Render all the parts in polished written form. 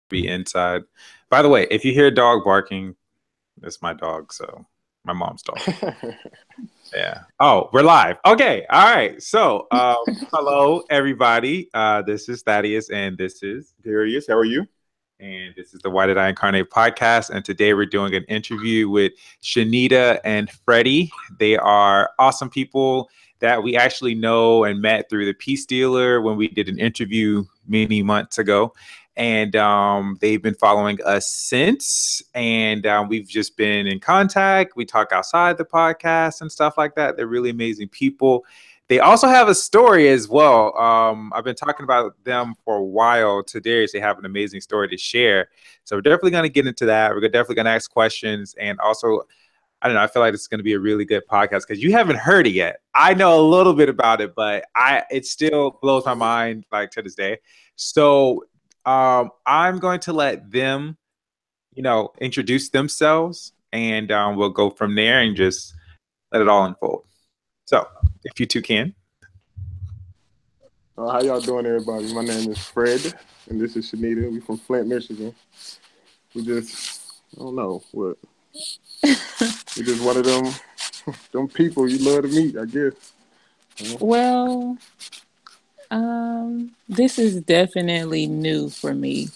be inside. By the way, if you hear a dog barking, it's my dog, so my mom's dog. Yeah. Oh, we're live. Okay. All right. So, hello, everybody. This is Thaddeus, and this is Darius. How are you? And this is the Why Did I Incarnate podcast. And today we're doing an interview with Shanita and Freddy. They are awesome people that we actually know and met through the Peace Dealer when we did an interview many months ago. And they've been following us since. And we've just been in contact. We talk outside the podcast and stuff like that. They're really amazing people. They also have a story as well. I've been talking about them for a while to Darius. They have an amazing story to share. So we're definitely going to get into that. We're definitely going to ask questions. And also, I don't know, I feel like it's going to be a really good podcast because you haven't heard it yet. I know a little bit about it, but it still blows my mind like to this day. So I'm going to let them, introduce themselves, and we'll go from there and just let it all unfold. So, if you two can. How y'all doing, everybody? My name is Fred, and this is Shanita. We from Flint, Michigan. We just, I don't know what. We just one of them people you love to meet, I guess. Well, this is definitely new for me,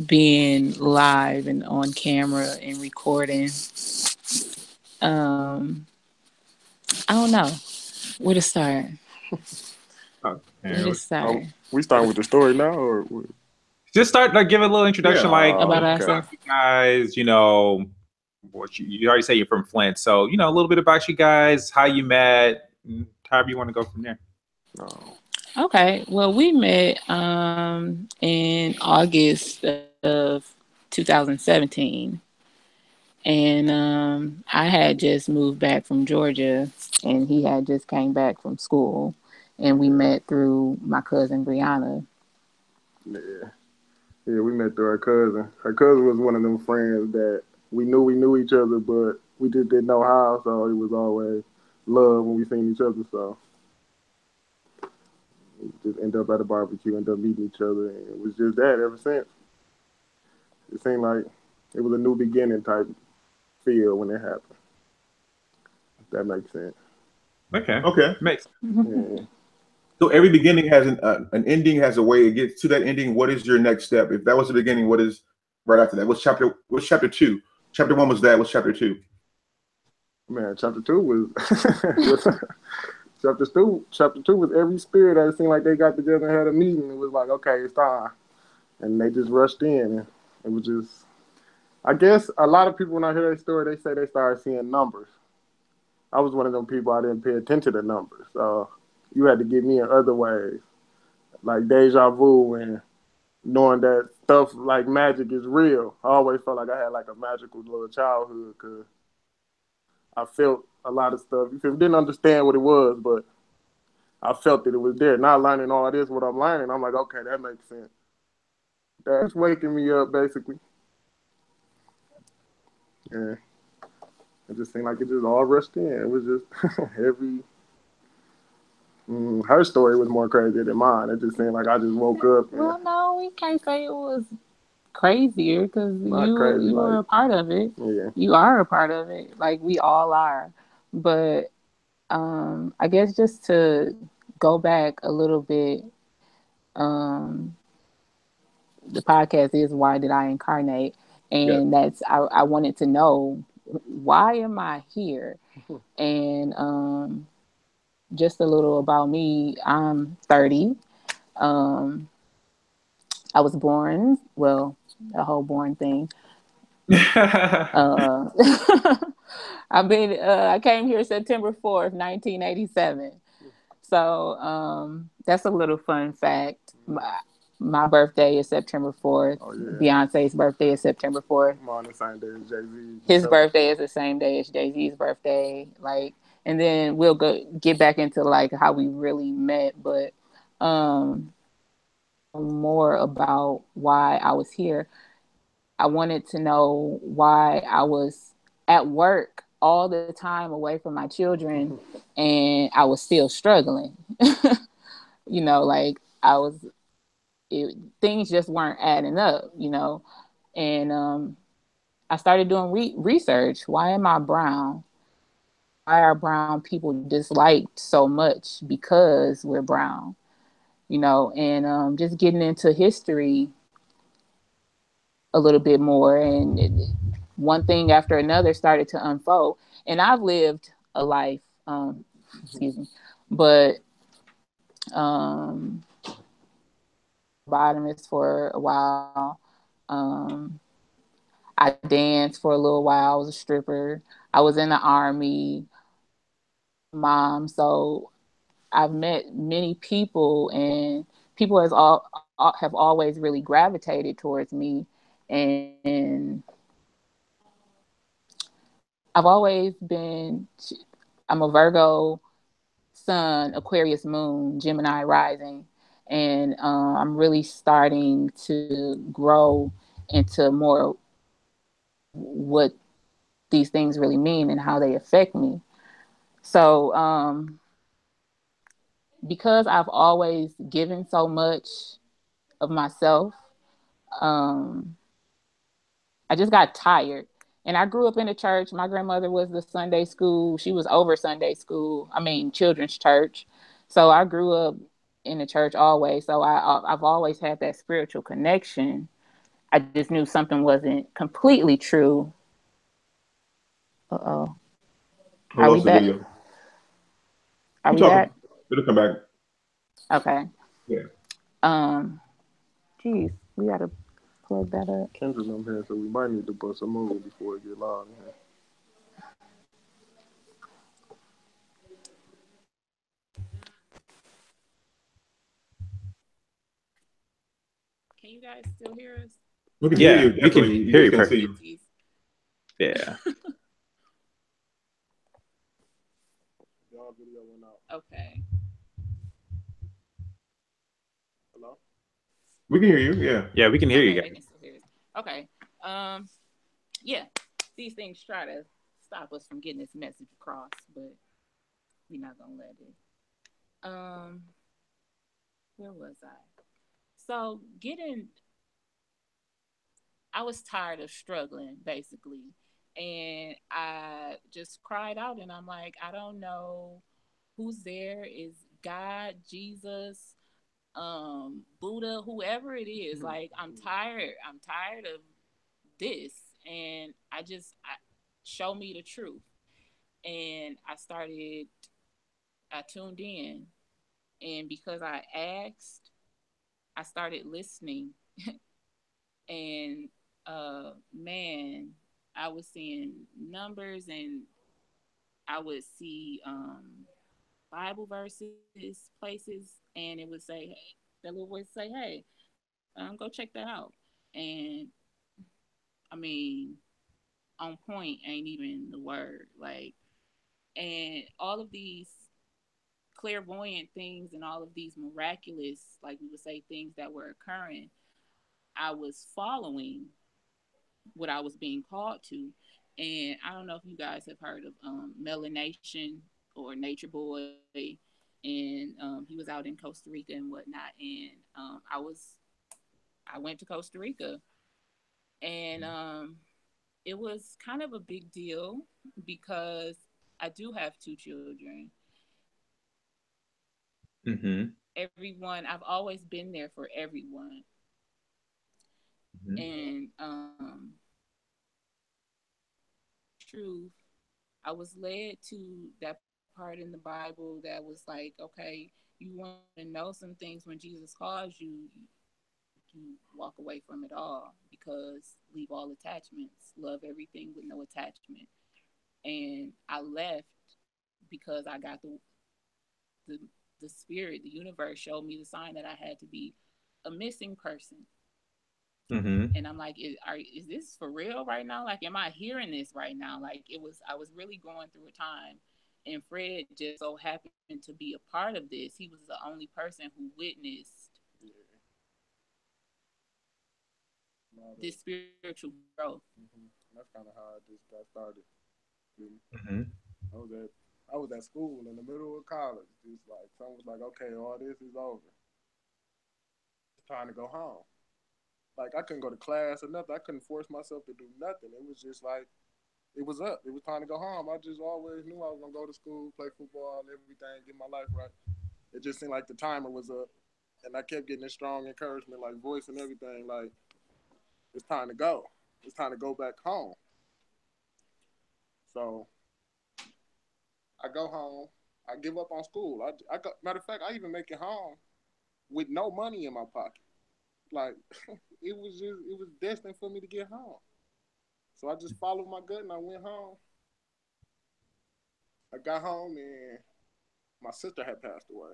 being live and on camera and recording. I don't know where to start. We starting with the story now, or what? Just start give a little introduction, about ourselves. You guys. What you already say you're from Flint, so a little bit about you guys, how you met, however you want to go from there. Okay, well, we met in August of 2017, and I had just moved back from Georgia, and he had just came back from school, and we met through my cousin Brianna. Yeah, we met through her cousin. Her cousin was one of them friends that we knew each other, but we just didn't know how, so it was always love when we seen each other, so we just ended up at a barbecue, ended up meeting each other, and it was just that ever since. It seemed like it was a new beginning type feel when it happened. If that makes sense. Okay. Makes sense. Yeah. So every beginning has an ending, has a way it gets to that ending. What is your next step? If that was the beginning, what is right after that? What's chapter 2? Chapter 1 was that. What's chapter 2? Man, chapter 2 was chapter two was every spirit that it seemed like they got together and had a meeting. It was like, okay, it's time. And they just rushed in. And it was just, I guess a lot of people, when I hear that story, they say they started seeing numbers. I was one of them people, I didn't pay attention to numbers. So you had to get me in other ways, like deja vu and knowing that stuff like magic is real. I always felt like I had like a magical little childhood because I felt a lot of stuff. You didn't understand what it was, but I felt that it was there. Not learning all this, what I'm learning, I'm like, okay, that makes sense. That's waking me up, basically. Yeah. It just seemed like it just all rushed in. It was just every... her story was more crazy than mine. It just seemed like I just woke up. Well, no, we can't say it was crazier because you were a part of it. Yeah. You are a part of it, like we all are. But I guess just to go back a little bit, the podcast is Why Did I Incarnate? And that's I wanted to know, why am I here? And just a little about me. I'm 30. I was born, well, the whole born thing. I came here September 4th, 1987. So that's a little fun fact. My birthday is September 4th. Oh, yeah. Beyonce's birthday is September 4th. I'm on the same day as Jay-Z. His birthday is the same day as Jay-Z's birthday. And then we'll get back into like how we really met, but more about why I was here. I wanted to know why I was at work all the time away from my children and I was still struggling. Like I was things just weren't adding up, you know. And I started doing research. Why am I brown? Why are brown people disliked so much because we're brown? You know, and just getting into history a little bit more, and one thing after another started to unfold. And I've lived a life, excuse me, but um, bottomist for a while. Um, I danced for a little while. I was a stripper. I was in the army, mom. So I've met many people, and people have always really gravitated towards me. And I've always been. I'm a Virgo sun, Aquarius moon, Gemini rising, and I'm really starting to grow into more what these things really mean and how they affect me. So, because I've always given so much of myself, um, I just got tired. And I grew up in a church. My grandmother was the Sunday school. She was over Sunday school. I mean, children's church. So I grew up in the church always. So I've always had that spiritual connection. I just knew something wasn't completely true. Uh-oh. I Are we lost the back? video. Are Keep we talking. back? It'll come back. Okay. Yeah. Geez, we gotta plug that up. Kendra's on here, so we might need to bust a move before it get loud in here. Can you guys still hear us? We can hear you. We can Definitely. You hear just you can't perfect. see you. Yeah. Y'all video went out. Okay. Hello? We can hear you. Yeah. Yeah, we can hear you They guys. can still hear us. Okay. Yeah, these things try to stop us from getting this message across, but we're not gonna let it. Where was I? So I was tired of struggling basically, and I just cried out, and I'm like, I don't know who's there. Is God, Jesus, Buddha, whoever it is? Like, I'm tired. I'm tired of this, and I show me the truth. And I tuned in, and because I asked, I started listening. And man, I was seeing numbers, and I would see Bible verses, places, and it would say, hey, that little voice say, hey, go check that out. And I mean, on point ain't even the word. Like, and all of these clairvoyant things and all of these miraculous, like we would say, things that were occurring, I was following what I was being called to. And I don't know if you guys have heard of Melanation or Nature Boy, and he was out in Costa Rica and whatnot. And I went to Costa Rica, and it was kind of a big deal because I do have two children. Mm-hmm. Everyone, I've always been there for everyone, Mm-hmm. and truth, I was led to that part in the Bible that was like, okay, you want to know some things when Jesus calls you, you walk away from it all because leave all attachments, love everything with no attachment. And I left because I got the the spirit, the universe showed me the sign that I had to be a missing person. Mm-hmm. And I'm like, is this for real right now? Like, am I hearing this right now? Like, I was really going through a time, and Fred just so happened to be a part of this. He was the only person who witnessed this spiritual growth. That's kind of how I just got started. Mm-hmm. I was at I was at school in the middle of college. Just like someone was like, okay, all this is over. time to go home. Like, I couldn't go to class or nothing. I couldn't force myself to do nothing. It was just like, it was up. It was time to go home. I just always knew I was going to go to school, play football, everything, get my life right. It just seemed like the timer was up. And I kept getting this strong encouragement, like voice and everything, like, it's time to go. It's time to go back home. So I go home. I give up on school. Matter of fact, I even make it home with no money in my pocket. Like, it was destined for me to get home. So I just followed my gut and I went home. I got home and my sister had passed away.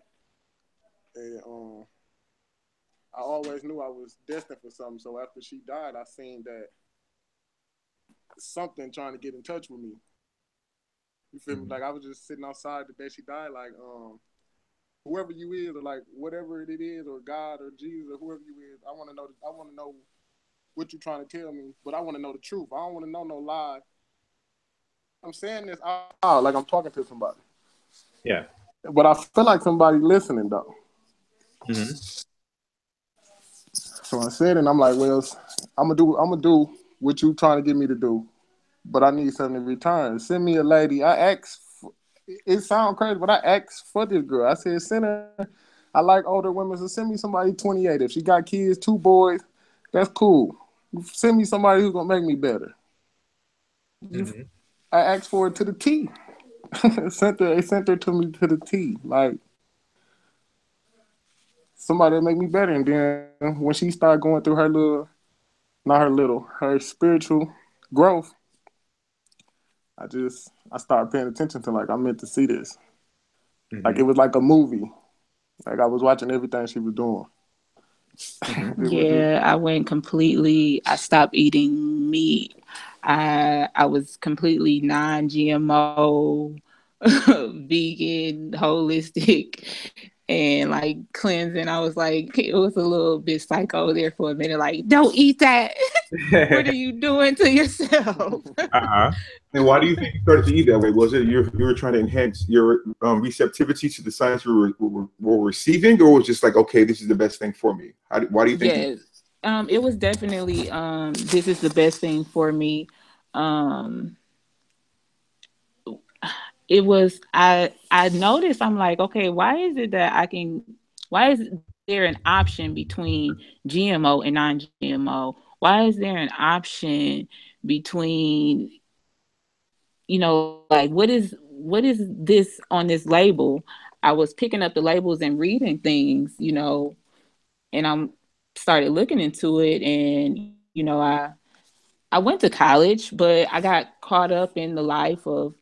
And I always knew I was destined for something. So after she died, I seen that something trying to get in touch with me. You feel me? Like, I was just sitting outside the day she died, like, whoever you is, or like whatever it is, or God or Jesus or whoever you is, I want to know what you're trying to tell me, but I want to know the truth. I don't want to know no lie. I'm saying this out like I'm talking to somebody. Yeah. But I feel like somebody listening though. Mm-hmm. So I said, and I'm like, well, I'm gonna do what you trying to get me to do, but I need something in return. Send me a lady. I asked. It sounds crazy, but I asked for this girl. I said, send her. I like older women, so send me somebody 28. If she got kids, 2 boys, that's cool. Send me somebody who's gonna make me better. Mm-hmm. I asked for it to the T. They sent her to me to the T. Like, somebody that make me better. And then when she started going through her spiritual growth, I started paying attention to, like, I meant to see this. Mm-hmm. Like, it was like a movie. Like, I was watching everything she was doing. Yeah, I went completely. I stopped eating meat. I was completely non-GMO, vegan, holistic, and like cleansing. I was like, it was a little bit psycho there for a minute. Like, don't eat that. What are you doing to yourself? Uh-huh. And why do you think you started to eat that way? Was it you were trying to enhance your receptivity to the science you were receiving, or was it just like, okay, this is the best thing for me? Why do you think? Yes. It was definitely this is the best thing for me. Um it was I noticed, I'm like, okay, why is it that why is there an option between GMO and non-GMO? Why is there an option between, like, what is this on this label? I was picking up the labels and reading things, and I'm started looking into it, and I went to college, but I got caught up in the life of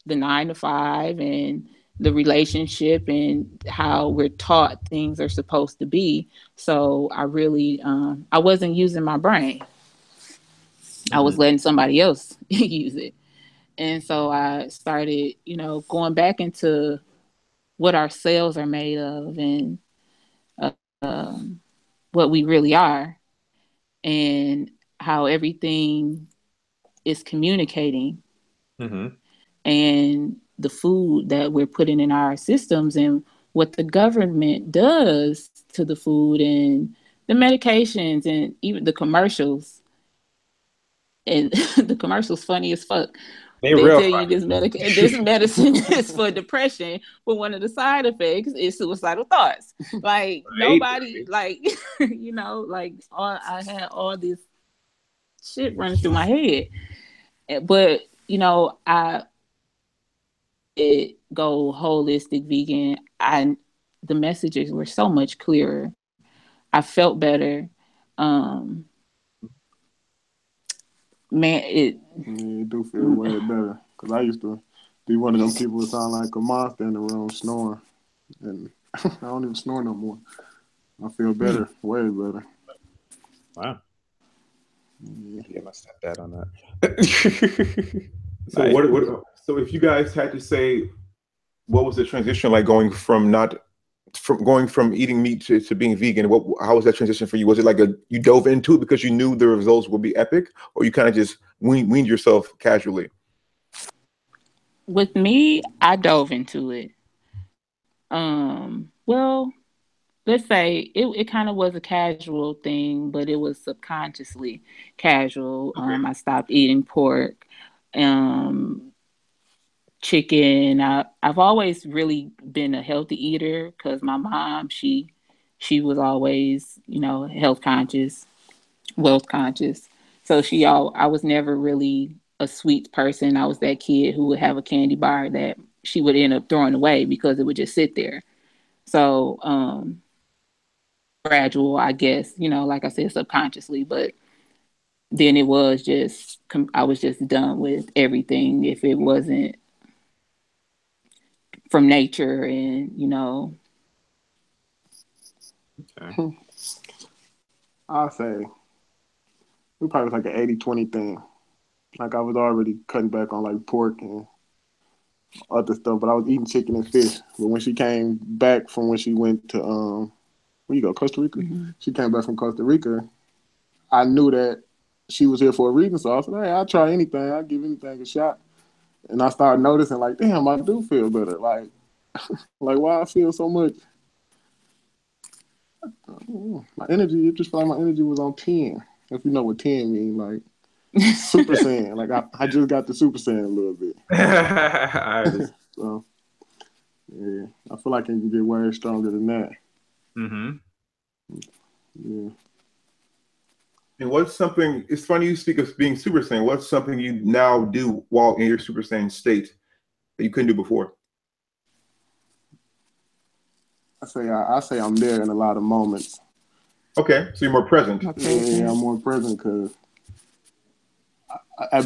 the 9 to 5 and the relationship and how we're taught things are supposed to be. So I really, I wasn't using my brain. I was letting somebody else use it. And so I started, going back into what our cells are made of and uh, um, what we really are and how everything is communicating, Mm-hmm. and the food that we're putting in our systems and what the government does to the food and the medications and even the commercials. And the commercials funny as fuck. They They real tell you this medicine is for depression, but one of the side effects is suicidal thoughts. Like, Right. nobody, like, like, I had all this shit running through my head. But I go holistic vegan. The messages were so much clearer. I felt better. Um, man, you do feel way better. Because I used to be one of them people who sound like a monster in the room snoring. And I don't even snore no more. I feel better, way better. Wow. Yeah. Get my stepdad on that. So what? So if you guys had to say, what was the transition like going from eating meat to being vegan? How was that transition for you? Was it like you dove into it because you knew the results would be epic, or you kind of just weaned yourself casually? with me, I dove into it. Well, let's say it kind of was a casual thing, but it was subconsciously casual. Okay. I stopped eating pork, chicken. I've always really been a healthy eater because my mom, she was always, health conscious, wealth conscious. So I was never really a sweet person. I was that kid who would have a candy bar that she would end up throwing away because it would just sit there. So, gradual, I guess, like I said, subconsciously, but then it was just, I was just done with everything if it wasn't from nature and. Okay. I'll say it probably was like an 80-20 thing. Like I was already cutting back on like pork and other stuff, but I was eating chicken and fish. But when she came back from when she went to where you go, Costa Rica? Mm-hmm. She came back from Costa Rica. I knew that she was here for a reason, so I said, "Hey, I'll try anything. I'll give anything a shot." And I started noticing, like, damn, I do feel better. Like why I feel so much. My energy, it just felt like my energy was on 10. If you know what 10 means, like Super Saiyan. Like I just got the Super Saiyan a little bit. So yeah, I feel like it can get way stronger than that. Mm-hmm. Yeah. And what's something? It's funny you speak of being Super Saiyan. What's something you now do while in your Super Saiyan state that you couldn't do before? I say I'm there in a lot of moments. Okay, so you're more present. Yeah, I'm more present because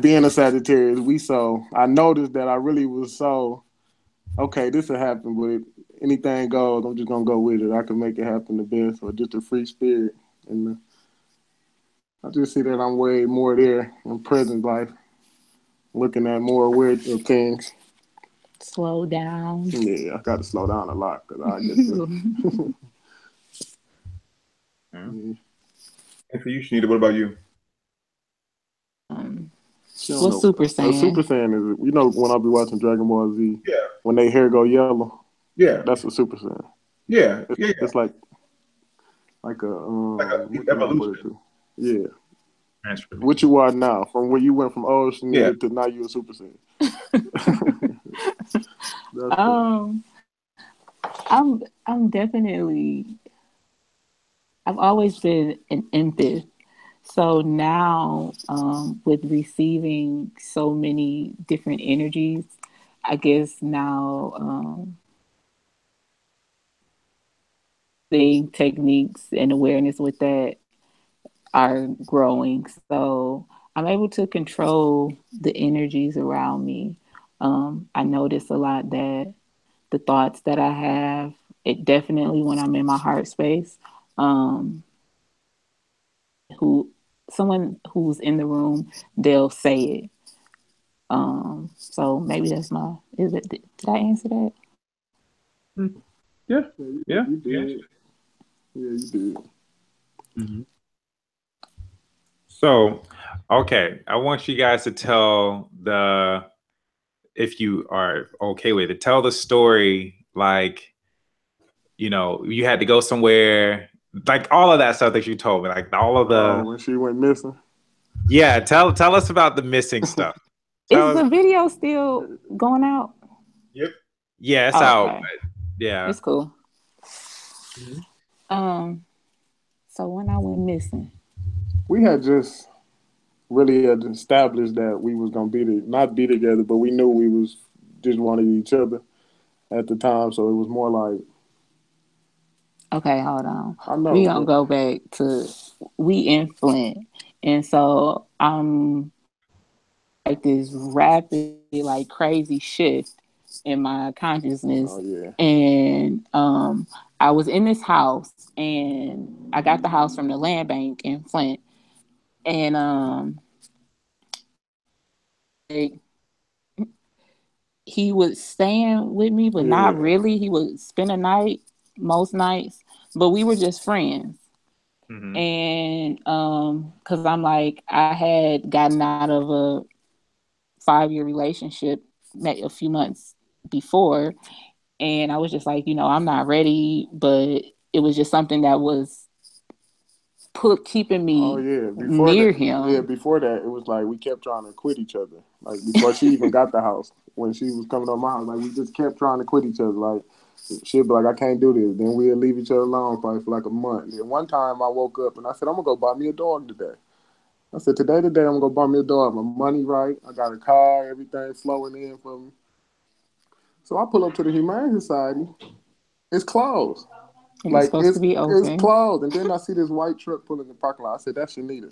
being a Sagittarius, I noticed that I really was so, okay, this will happen, but anything goes, I'm just going to go with it. I can make it happen the best, or just a free spirit. And I just see that I'm way more there in present life, looking at more aware of things. Slow down. Yeah, I got to slow down a lot because I get to. Yeah. And for you, Shanita, what about you? What's Super Saiyan? Super Saiyan is, when I be watching Dragon Ball Z, Yeah. when they hair go yellow, Yeah. that's a Super Saiyan. Yeah. It's like a evolution. Yeah. What you are now, from where you went from old Shanita to now you're a Super Saiyan. I'm definitely. I've always been an empath. So now, with receiving so many different energies, I guess now the techniques and awareness with that are growing. So I'm able to control the energies around me. I notice a lot that the thoughts that I have, it definitely when I'm in my heart space, someone who's in the room, they'll say it. So maybe that's did I answer that? Yeah. You did. Yeah, you did. Mm-hmm. So, okay, I want you guys to tell if you are okay with it, tell the story like, you had to go somewhere, like all of that stuff that you told me, like all of the. When she went missing. Yeah, tell us about the missing stuff. Is the video still going out? Yep. Yeah, it's out. Okay. But yeah, it's cool. Mm-hmm. So when I went missing, we had just really established that we was gonna not be together, but we knew we was just wanted each other at the time. So it was more like, okay, hold on. I know We gonna go back to we in Flint, and so like this rapid, like crazy shift in my consciousness. Oh, yeah. And I was in this house, and I got the house from the land bank in Flint, and he was staying with me, but not really. He would spend a night most nights, but we were just friends. Mm-hmm. And because I'm like, I had gotten out of a 5-year relationship a few months before, and I was just like, I'm not ready, but it was just something that was keeping Oh me yeah, near him. before that, it was like we kept trying to quit each other. Like before she even got the house, when she was coming to my house, like we just kept trying to quit each other. Like she'd be like, "I can't do this." Then we'd leave each other alone probably for like a month. Then one time I woke up and I said, "I'm gonna go buy me a dog today." I said, "Today, I'm gonna go buy me a dog. My money right. I got a car, everything flowing in for me." So I pull up to the Humane Society. It's closed. And it's Like supposed to be it's open. closed. And then I see this white truck pull in the parking lot. I said, "That's Shanita."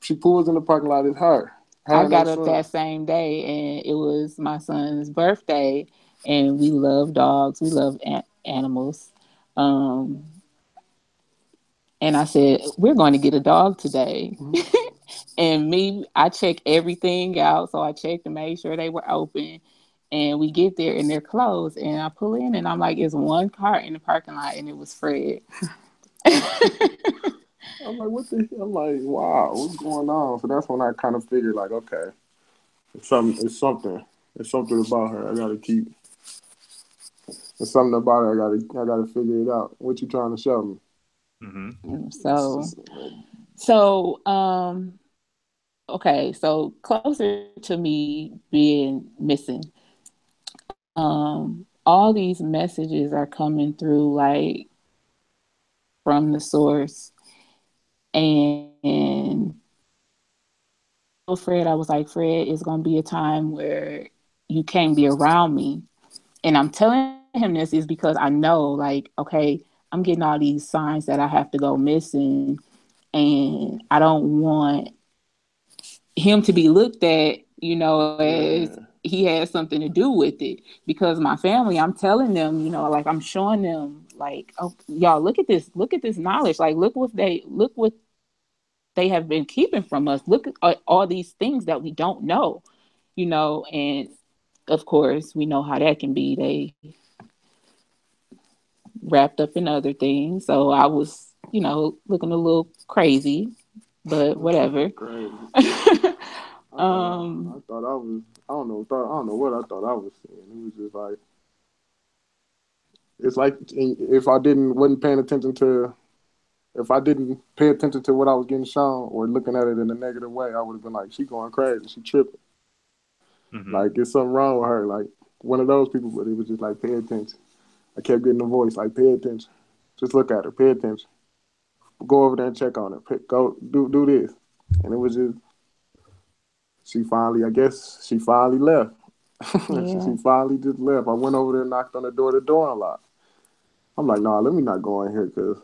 She pulls in the parking lot. It's her. Her I and her got up son. that same day, and it was my son's birthday, and we love dogs. We love animals. Um, and I said, we're going to get a dog today. Mhm. And I checked everything out. So I checked to make sure they were open. And we get there and they're closed. And I pull in and I'm like, it's one car in the parking lot, and it was Fred. I'm like, what the? I'm like, wow, what's going on? So that's when I kind of figured, like, okay, it's something. It's something. It's something about her. I gotta keep. There's something about her. I gotta figure it out. What you trying to show me? Mm-hmm. So, so, okay. So closer to me being missing, all these messages are coming through like from the source. And Fred, I was like, Fred, it's going to be a time where you can't be around me. And I'm telling him this is because I know, like, okay, I'm getting all these signs that I have to go missing. And I don't want him to be looked at, as Yeah, he has something to do with it. Because my family, I'm telling them, like I'm showing them, like, oh, y'all, look at this knowledge. Like, look what they have been keeping from us. Look at all these things that we don't know, and of course we know how that can be. They wrapped up in other things. So I was, looking a little crazy, but whatever. crazy. um, I thought I was. I don't know what I thought I was seeing. It was just like it's like if I didn't wasn't paying attention to if I didn't pay attention to what I was getting shown or looking at it in a negative way, I would have been like, she going crazy, she tripping. Mm-hmm. Like there's something wrong with her. Like one of those people, but it was just like pay attention. I kept getting the voice like pay attention. Just look at her, pay attention. Go over there and check on her. Go do this. And it was just she finally, I guess she finally left. yeah. She finally just left. I went over there and knocked on the door unlocked. I'm like, nah, let me not go in here because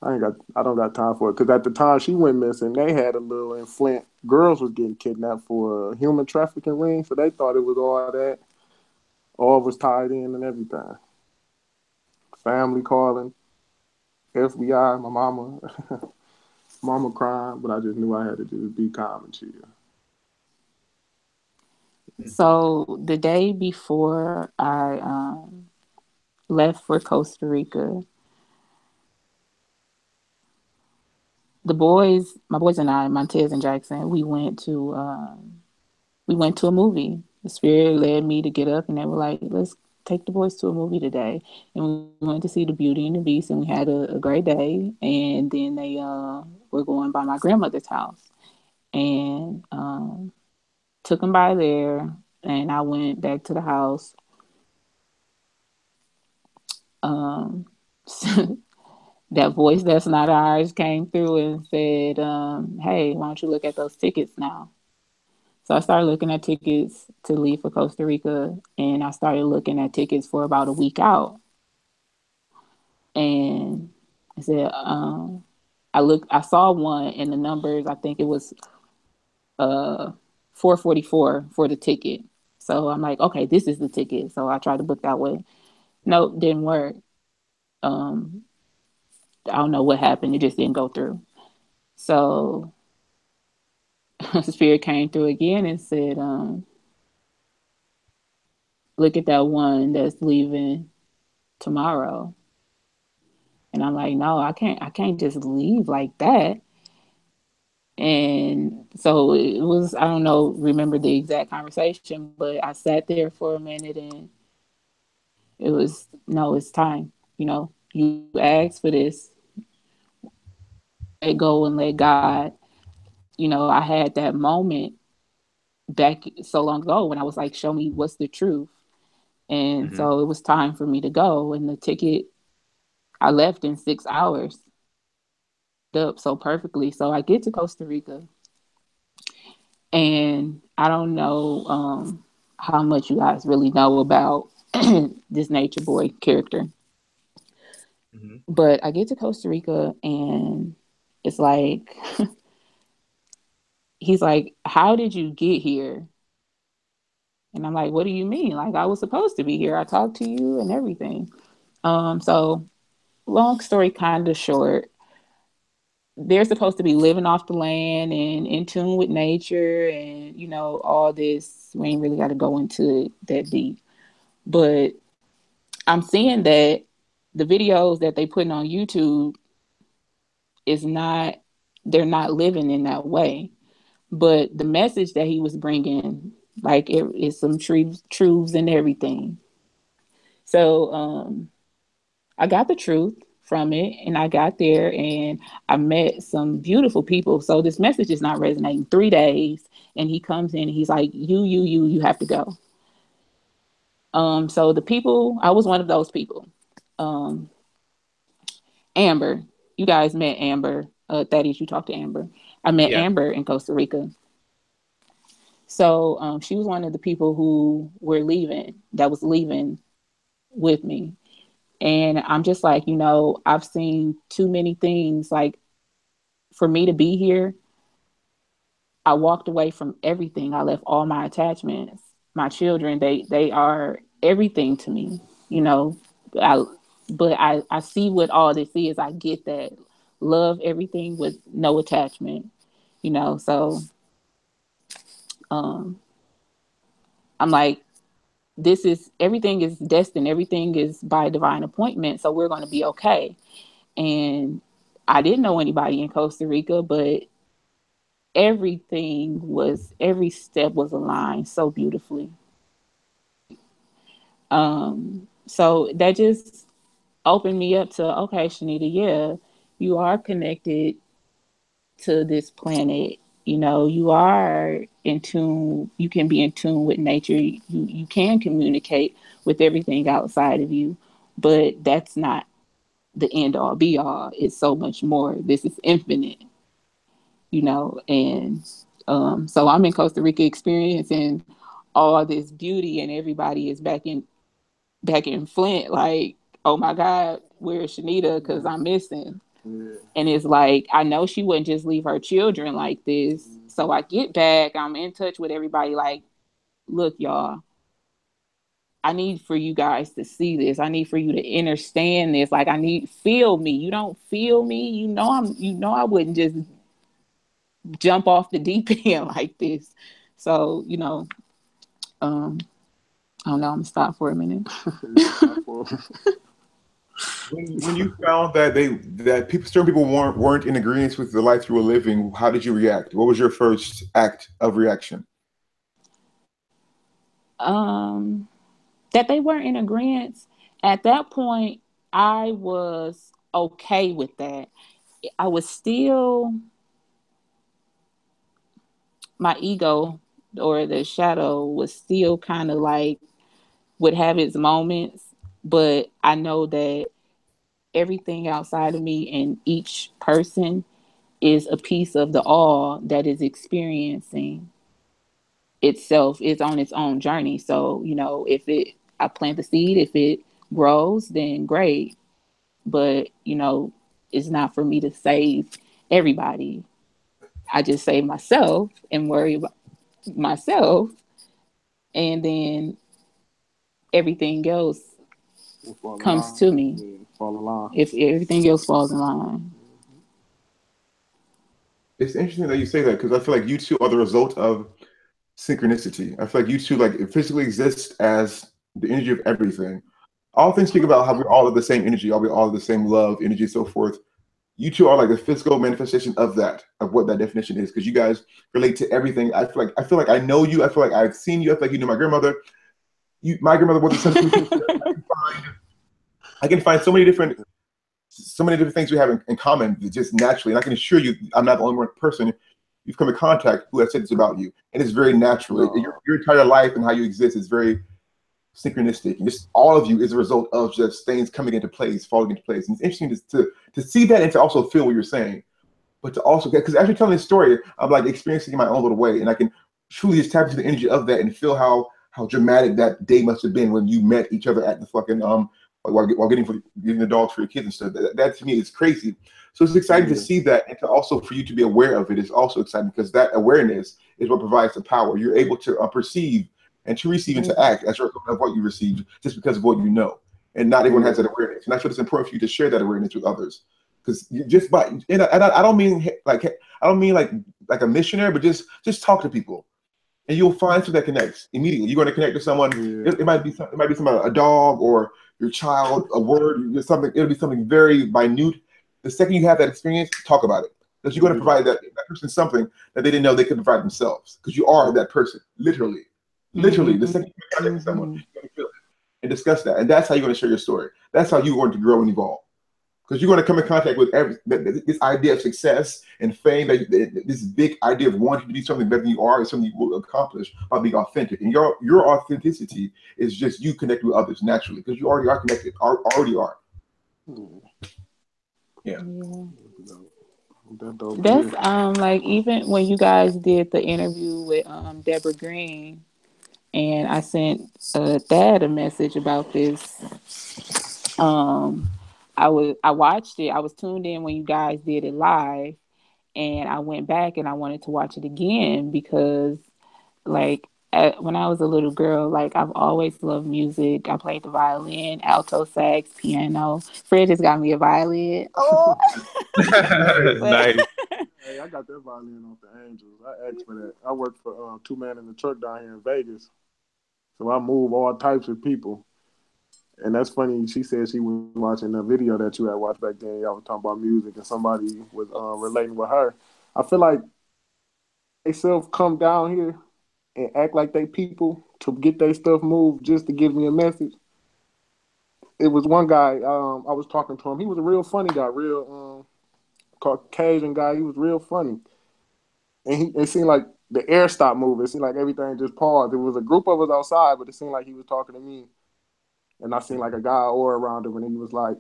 I don't got time for it. Because at the time she went missing, they had a little in Flint. Girls was getting kidnapped for a human trafficking ring, so they thought it was all that. All was tied in and everything. Family calling, FBI, my mama, mama crying, but I just knew I had to just be calm and chill. So the day before I left for Costa Rica, my boys and I, Montez and Jackson, we went to a movie. The spirit led me to get up, and they were like, "Let's take the boys to a movie today." And we went to see The Beauty and the Beast, and we had a great day. And then they were going by my grandmother's house, and took them by there. And I went back to the house. Um, that voice that's not ours came through and said, "Hey, why don't you look at those tickets now?" So I started looking at tickets to leave for Costa Rica, and I started looking at tickets for about a week out. And I said, I saw one, and the numbers, I think it was uh 444 for the ticket. So I'm like, okay, this is the ticket. So I tried to book that way. Nope, didn't work. Um, I don't know what happened. It just didn't go through. So Spirit came through again and said, look at that one that's leaving tomorrow. And I'm like, no, I can't just leave like that. And so it was, I don't know, remember the exact conversation, but I sat there for a minute and it was, no, it's time, You ask for this, let go and let God. I had that moment back so long ago when I was like, show me what's the truth. And Mm-hmm. so it was time for me to go. And the ticket, I left in 6 hours, up so perfectly. So I get to Costa Rica, and I don't know how much you guys really know about this Nature Boy character, Mm-hmm. but I get to Costa Rica, and it's like, he's like, how did you get here? And I'm like, what do you mean? Like, I was supposed to be here. I talked to you and everything. So long story kind of short, they're supposed to be living off the land and in tune with nature and, all this. We ain't really got to go into it that deep. But I'm seeing that the videos that they putting on YouTube is not, they're not living in that way. But the message that he was bringing, like, it is some truths and everything. So I got the truth from it, and I got there and I met some beautiful people. So this message is not resonating. 3 days, and he comes in and he's like, you have to go. So the people, I was one of those people. Um, Amber, you guys met Amber. Thaddeus, you talked to Amber. I met Yeah. Amber in Costa Rica. So she was one of the people who were leaving, that was leaving with me. And I'm just like, I've seen too many things. Like, for me to be here, I walked away from everything. I left all my attachments. My children, they are everything to me, you know. I but I see what all this is. I get that. Love everything with no attachment. So um I'm like, this is, everything is destined, everything is by divine appointment, so we're going to be okay. And I didn't know anybody in Costa Rica, but every step was aligned so beautifully. So that just opened me up to, okay, Shanita, yeah, you are connected to this planet. You are in tune, you can be in tune with nature. You can communicate with everything outside of you, but that's not the end all be all. It's so much more. This is infinite. And so I'm in Costa Rica experiencing all this beauty, and everybody is back in Flint, like, oh my God, where's Shanita? Because I'm missing. Yeah. And it's like, I know she wouldn't just leave her children like this. So I get back, I'm in touch with everybody, like, look, y'all, I need for you guys to see this. I need for you to understand this. Like, feel me. You don't feel me. I wouldn't just jump off the deep end like this. So, um, I don't know, I'm gonna stop for a minute. When you found that certain people weren't in agreement with the life you were living, how did you react? What was your first act of reaction? That they weren't in agreement. At that point, I was okay with that. I was still, my ego or the shadow was still kind of like, would have its moments, but I know that everything outside of me and each person is a piece of the all that is experiencing itself, is on its own journey. So, if I plant the seed, if it grows, then great. But, it's not for me to save everybody. I just save myself and worry about myself. And then everything else comes to me. Yeah, fall in line. If everything else falls in line. It's interesting that you say that, because I feel like you two are the result of synchronicity. I feel like you two, like, physically exist as the energy of everything. All things speak about how we're all of the same energy, we're all of the same love, energy, so forth. You two are like the physical manifestation of that, of what that definition is, because you guys relate to everything. I feel like I know you. I feel like I've seen you. I feel like you know my grandmother. My grandmother was a I can find so many different so many different things we have in common, just naturally. And I can assure you, I'm not the only one person you've come in contact who has said this about you, and it's very natural. Your entire life and how you exist is very synchronistic, and just all of you is a result of just things coming into place, falling into place. And it's interesting to see that and to also feel what you're saying, but to also get, because as you're telling this story, I'm like experiencing it in my own little way, and I can truly just tap into the energy of that and feel how dramatic that day must have been when you met each other at the fucking while getting the dogs for your kids and stuff. That to me is crazy. So it's exciting to see that, and to also for you to be aware of it is also exciting, because that awareness is what provides the power. You're able to perceive and to receive and to act as a result of what you received, just because of what you know. And not everyone has that awareness, and I feel it's important for you to share that awareness with others. Because just by, and I don't mean like a missionary, but just talk to people, and you'll find something that connects immediately. You're going to connect to someone. It might be somebody, a dog or your child, a word, something. It'll be something very minute. The second you have that experience, talk about it, because you're going to provide that person something that they didn't know they could provide themselves. Because you are that person, literally. The second you connect to someone, you're going to feel it and discuss that, and that's how you're going to share your story. That's how you're going to grow and evolve. Because you're going to come in contact with this idea of success and fame, this big idea of wanting to be something better than you are, is something you will accomplish by being authentic. And your authenticity is just you connecting with others naturally, because you already are connected, already are. Yeah. That's like, even when you guys did the interview with Deborah Green, and I sent Thad a message about this. I watched it. I was tuned in when you guys did it live, and I went back and I wanted to watch it again because, like, when I was a little girl, like, I've always loved music. I played the violin, alto sax, piano. Fred just got me a violin. Oh, Nice. Hey, I got that violin off the Angels. I asked for that. I work for Two Man in the Truck down here in Vegas, so I move all types of people. And that's funny. She said she was watching a video that you had watched back then. Y'all was talking about music, and somebody was relating with her. I feel like they self come down here and act like they people to get their stuff moved just to give me a message. It was one guy, I was talking to him. He was a real funny guy, real Caucasian guy. He was real funny. And it seemed like the air stopped moving. It seemed like everything just paused. There was a group of us outside, but it seemed like he was talking to me. And I seen like a guy aura around him, and he was like,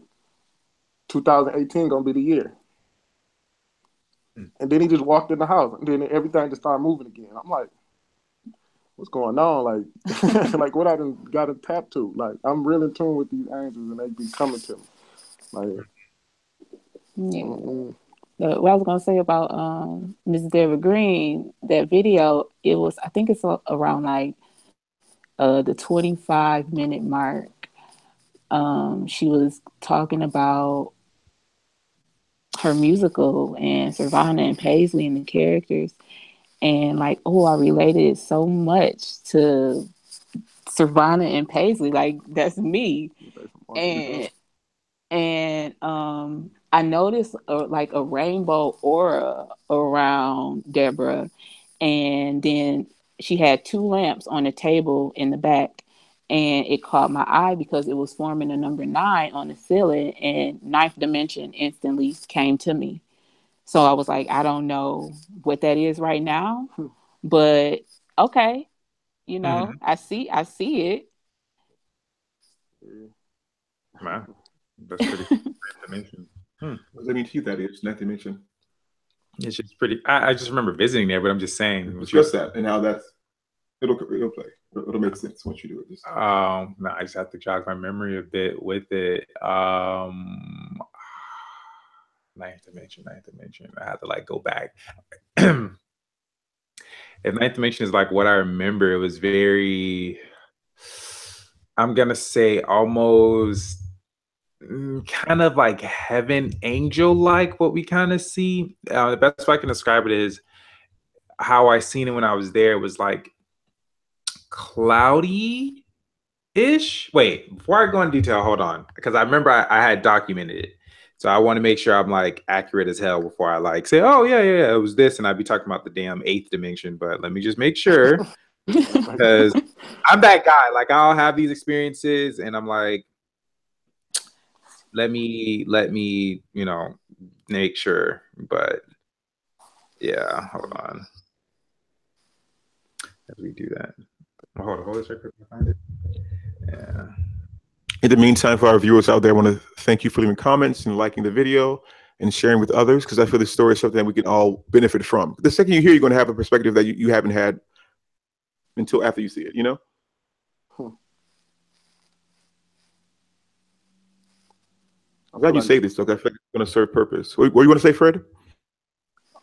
2018 gonna be the year. And then he just walked in the house, and then everything just started moving again. I'm like, what's going on? Like, like what I done got to tap to? Like, I'm real in tune with these angels, and they be coming to me. Like, what I was gonna say about Miss Deborah Green, that video, it was, I think it's around like the 25-minute mark. She was talking about her musical and Savannah and Paisley and the characters, and like, oh, I related so much to Savannah and Paisley, like that's me. And I noticed like a rainbow aura around Deborah, and then she had two lamps on the table in the back, and it caught my eye because it was forming a number 9 on the ceiling, and ninth dimension instantly came to me. So I was like, I don't know what that is right now, but okay, I see it. Wow, that's pretty cool. Dimension. What does that mean to you? That is ninth dimension. It's just pretty. I just remember visiting there, but I'm just saying. Discuss that and how that's it'll play. It'll make sense once you do it. No, I just have to jog my memory a bit with it. Ninth dimension. I had to like go back. If ninth dimension is like what I remember, it was very, I'm gonna say almost kind of like heaven angel like what we kind of see. The best way I can describe it is how I seen it when I was there. It was like cloudy ish. Wait, before I go into detail, hold on, because I remember I had documented it. So I want to make sure I'm like accurate as hell before I like say, oh yeah, it was this, and I'd be talking about the damn 8th dimension. But let me just make sure, because I'm that guy. Like I'll have these experiences, and I'm like, let me make sure. But yeah, hold on. As we do that. Hold a second. Find it. Yeah. In the meantime, for our viewers out there, I want to thank you for leaving comments and liking the video and sharing with others, because I feel this story is something that we can all benefit from. The second you hear, you're going to have a perspective that you haven't had until after you see it, you know? I'm glad you say this, though. I feel like it's going to serve purpose. What do you want to say, Fred?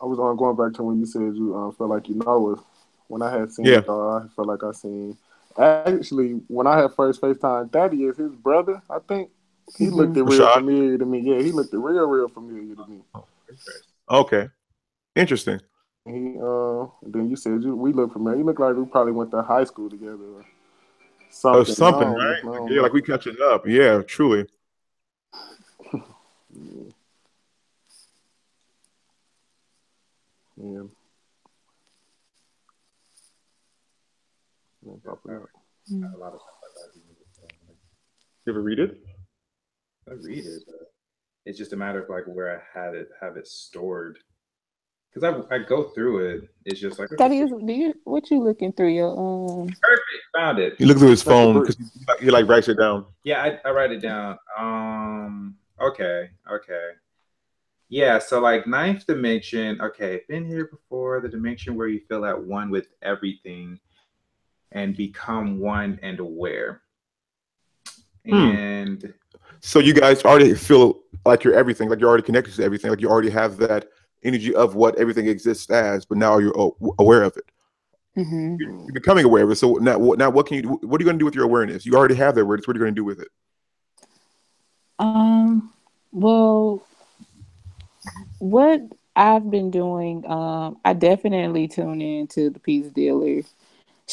I was going back to when you said you felt like you know us. When I had seen Yeah. it, I felt like I seen. Actually, when I had first FaceTime Thaddeaus, his brother, I think, he looked it real Rashad? familiar to me. Yeah, he looked it real familiar to me. Okay. Interesting. Then you said we look familiar. You look like we probably went to high school together or Or something. something, right? I don't Yeah, know. like we catching up. Yeah, truly. Yeah. A lot of stuff like that. You ever read it? I read it, but it's just a matter of like where I have it stored. Because I go through it. It's just like That is, what you looking through your perfect. Found it. He looked through his That's the phone brick. because he like writes it down. Yeah, I write it down. Okay. Yeah, so like ninth dimension, okay, been here before, the dimension where you feel at one with everything and become one and aware. And So you guys already feel like you're everything, like you're already connected to everything, like you already have that energy of what everything exists as, but now you're aware of it. You're becoming aware of it. So now what can you do? What are you going to do with your awareness? You already have that awareness. What are you going to do with it? Well, what I've been doing, I definitely tune in to the Peace Dealer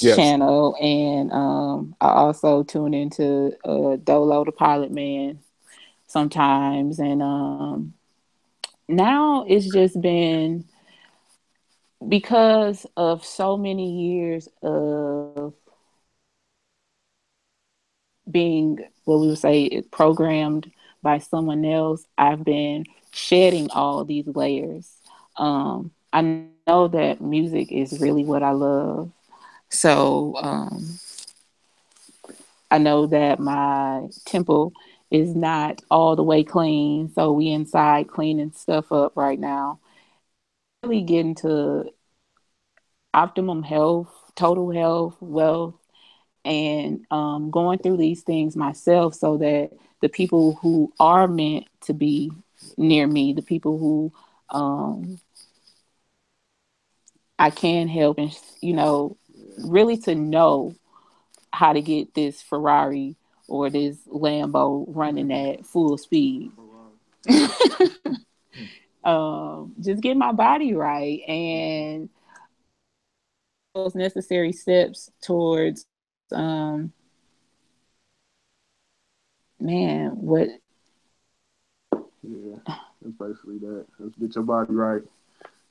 Yes. channel, and I also tune into Dolo the Pilot Man sometimes, and now it's just been because of so many years of being what we would say programmed by someone else. I've been shedding all these layers. I know that music is really what I love. So I know that my temple is not all the way clean. So we inside cleaning stuff up right now. Really getting to optimum health, total health, wealth, and going through these things myself so that the people who are meant to be near me, the people who I can help, and really to know how to get this Ferrari or this Lambo running at full speed. Just get my body right and those necessary steps towards man, what Yeah, it's basically that. Let's get your body right.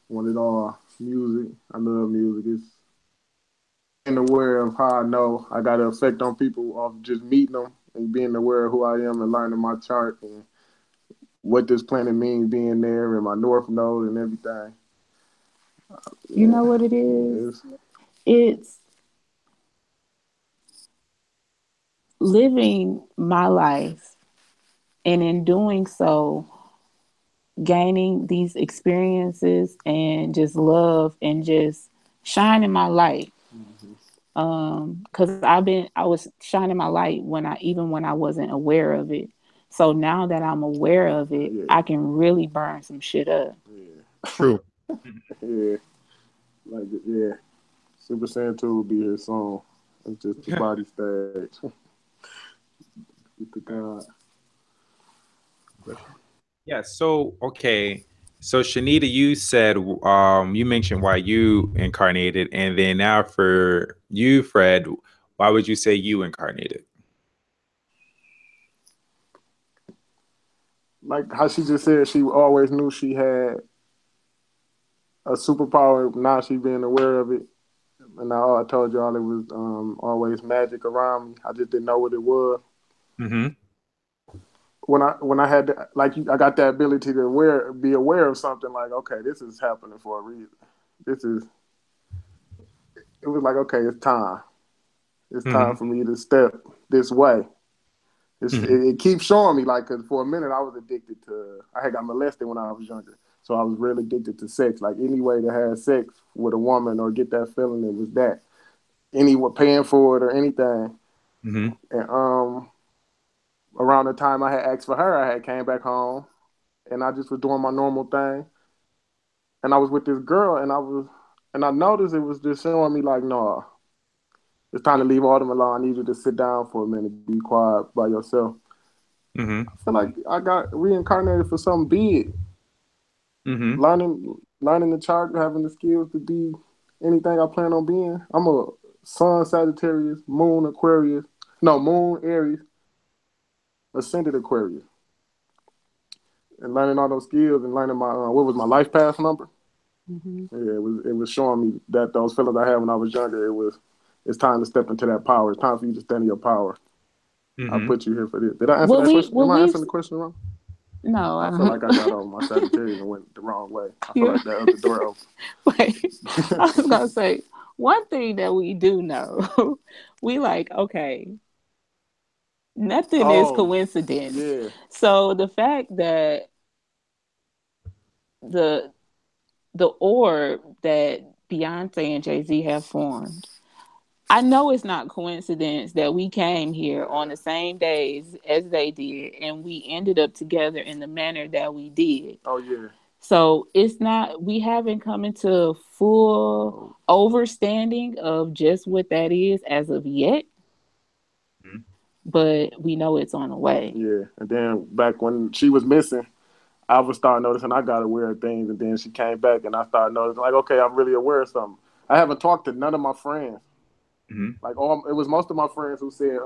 Want it all. Music. I love music. It's being aware of how I know I got an effect on people off just meeting them and being aware of who I am and learning my chart and what this planet means being there and my north node and everything. you know what it is? It's living my life, and in doing so gaining these experiences and just love and just shining my light. Because I was shining my light when I wasn't aware of it. So now that I'm aware of it, I can really burn some shit up. True. Yeah, like yeah. Super Saiyan 2 would be his song. It's just the body stage. Get the God. yeah, so okay. So Shanita, you said you mentioned why you incarnated, and then now for you, Fred, why would you say you incarnated? Like how she just said, she always knew she had a superpower. Now she being aware of it. And I told y'all it was always magic around me. I just didn't know what it was. Mm-hmm. when I had I got that ability to be aware of something like, okay, this is happening for a reason. It was like, okay, it's time. It's time for me to step this way. It keeps showing me, like, because for a minute I was addicted to. I had got molested when I was younger, so I was really addicted to sex. Like any way to have sex with a woman or get that feeling, it was that. Anyone paying for it or anything. And around the time I had asked for her, I had came back home, and I just was doing my normal thing, and I was with this girl, and I noticed it was just showing me like, no, it's time to leave all them alone. I need you to sit down for a minute, be quiet by yourself. I feel like I got reincarnated for something big. Learning the chart, having the skills to be anything I plan on being. I'm a Sun Sagittarius, Moon Aquarius, no, Moon Aries, Ascended Aquarius. And learning all those skills and learning my what was my life path number. Yeah, it was showing me that those feelings I had when I was younger. It's time to step into that power. It's time for you to stand in your power. I put you here for this. Did I answer that question? Am I answering the question wrong? No, I feel like I got on my Sagittarius and went the wrong way. I feel like that other door open. Wait, I was gonna say one thing that we do know. We like, okay, nothing is coincidence. Yeah. So the fact that the orb that Beyonce and Jay-Z have formed, I know it's not coincidence that we came here on the same days as they did, and we ended up together in the manner that we did. Oh yeah. So it's not, we haven't come into full overstanding of just what that is as of yet, but we know it's on the way. Yeah, and then back when she was missing, I would start noticing I got aware of things, and then she came back, and I started noticing, like, okay, I'm really aware of something. I haven't talked to none of my friends. Like, it was most of my friends who said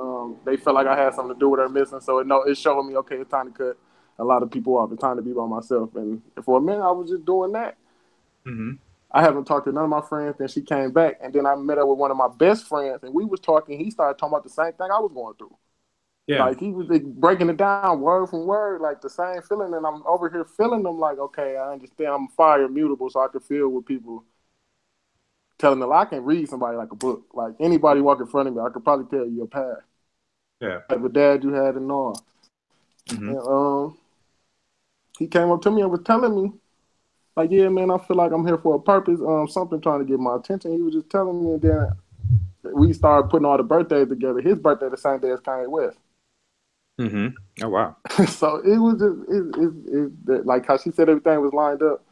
they felt like I had something to do with her missing. So it showed me, okay, it's time to cut a lot of people off. It's time to be by myself. And for a minute, I was just doing that. I haven't talked to none of my friends. Then she came back, and then I met up with one of my best friends, and we was talking. He started talking about the same thing I was going through. Yeah. Like, he was breaking it down word from word, like the same feeling. And I'm over here feeling them like, okay, I understand. I'm fire mutable, so I can feel with people telling them I can read somebody like a book. Like, anybody walk in front of me, I could probably tell you your path. Yeah. Like the dad you had and all. And he came up to me and was telling me, like, yeah, man, I feel like I'm here for a purpose. Something trying to get my attention. He was just telling me, and then we started putting all the birthdays together. His birthday the same day as Kanye West. Oh wow. So it was just like how she said everything was lined up.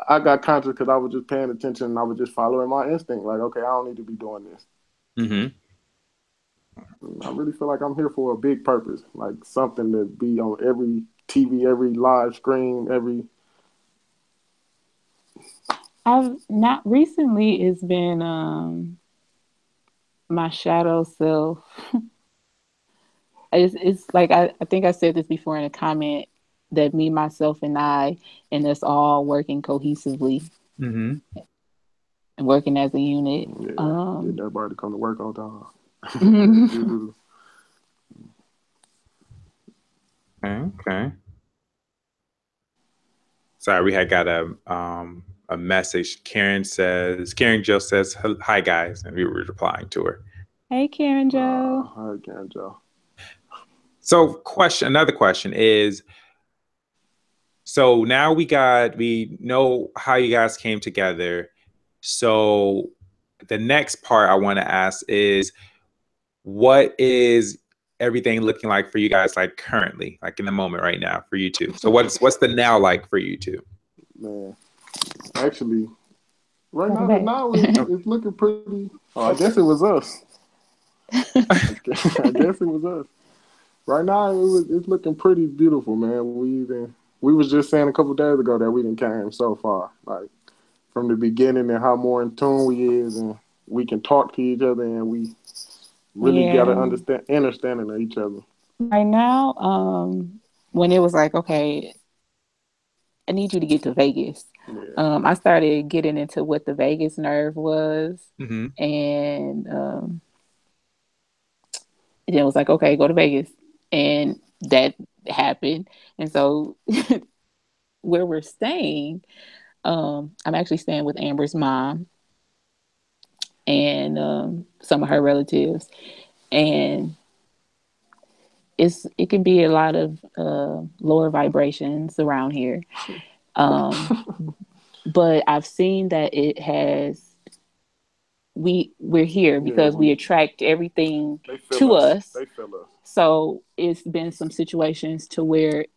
I got conscious because I was just paying attention and I was just following my instinct. Like, okay, I don't need to be doing this. I really feel like I'm here for a big purpose, like something to be on every TV, every live screen, every. I've not recently. It's been my shadow self. It's like I think I said this before in a comment that me, myself, and I, and us all working cohesively and working as a unit. Yeah, get everybody to come to work on time. Okay. Sorry, we had got a message. Karen Jo says, "Hi guys," and we were replying to her. Hey, Karen Jo. Hi, Karen Jo. So, another question is, so now we know how you guys came together. So the next part I want to ask is, what is everything looking like for you guys, like currently, like in the moment right now for you two? So what's the now like for you two? Man, actually, right now it's looking pretty. Oh, I guess it was us. I guess it was us. Right now, it's looking pretty beautiful, man. We was just saying a couple days ago that we didn't came so far, like from the beginning, and how more in tune we is, and we can talk to each other, and we really got an understanding of each other. Right now, when it was like, okay, I need you to get to Vegas. Yeah. I started getting into what the Vegas nerve was, and then it was like, okay, go to Vegas. And that happened. And so where we're staying, I'm actually staying with Amber's mom and some of her relatives. And it can be a lot of lower vibrations around here. But I've seen that it has we're here because we attract everything to us. They feel us. So it's been some situations to where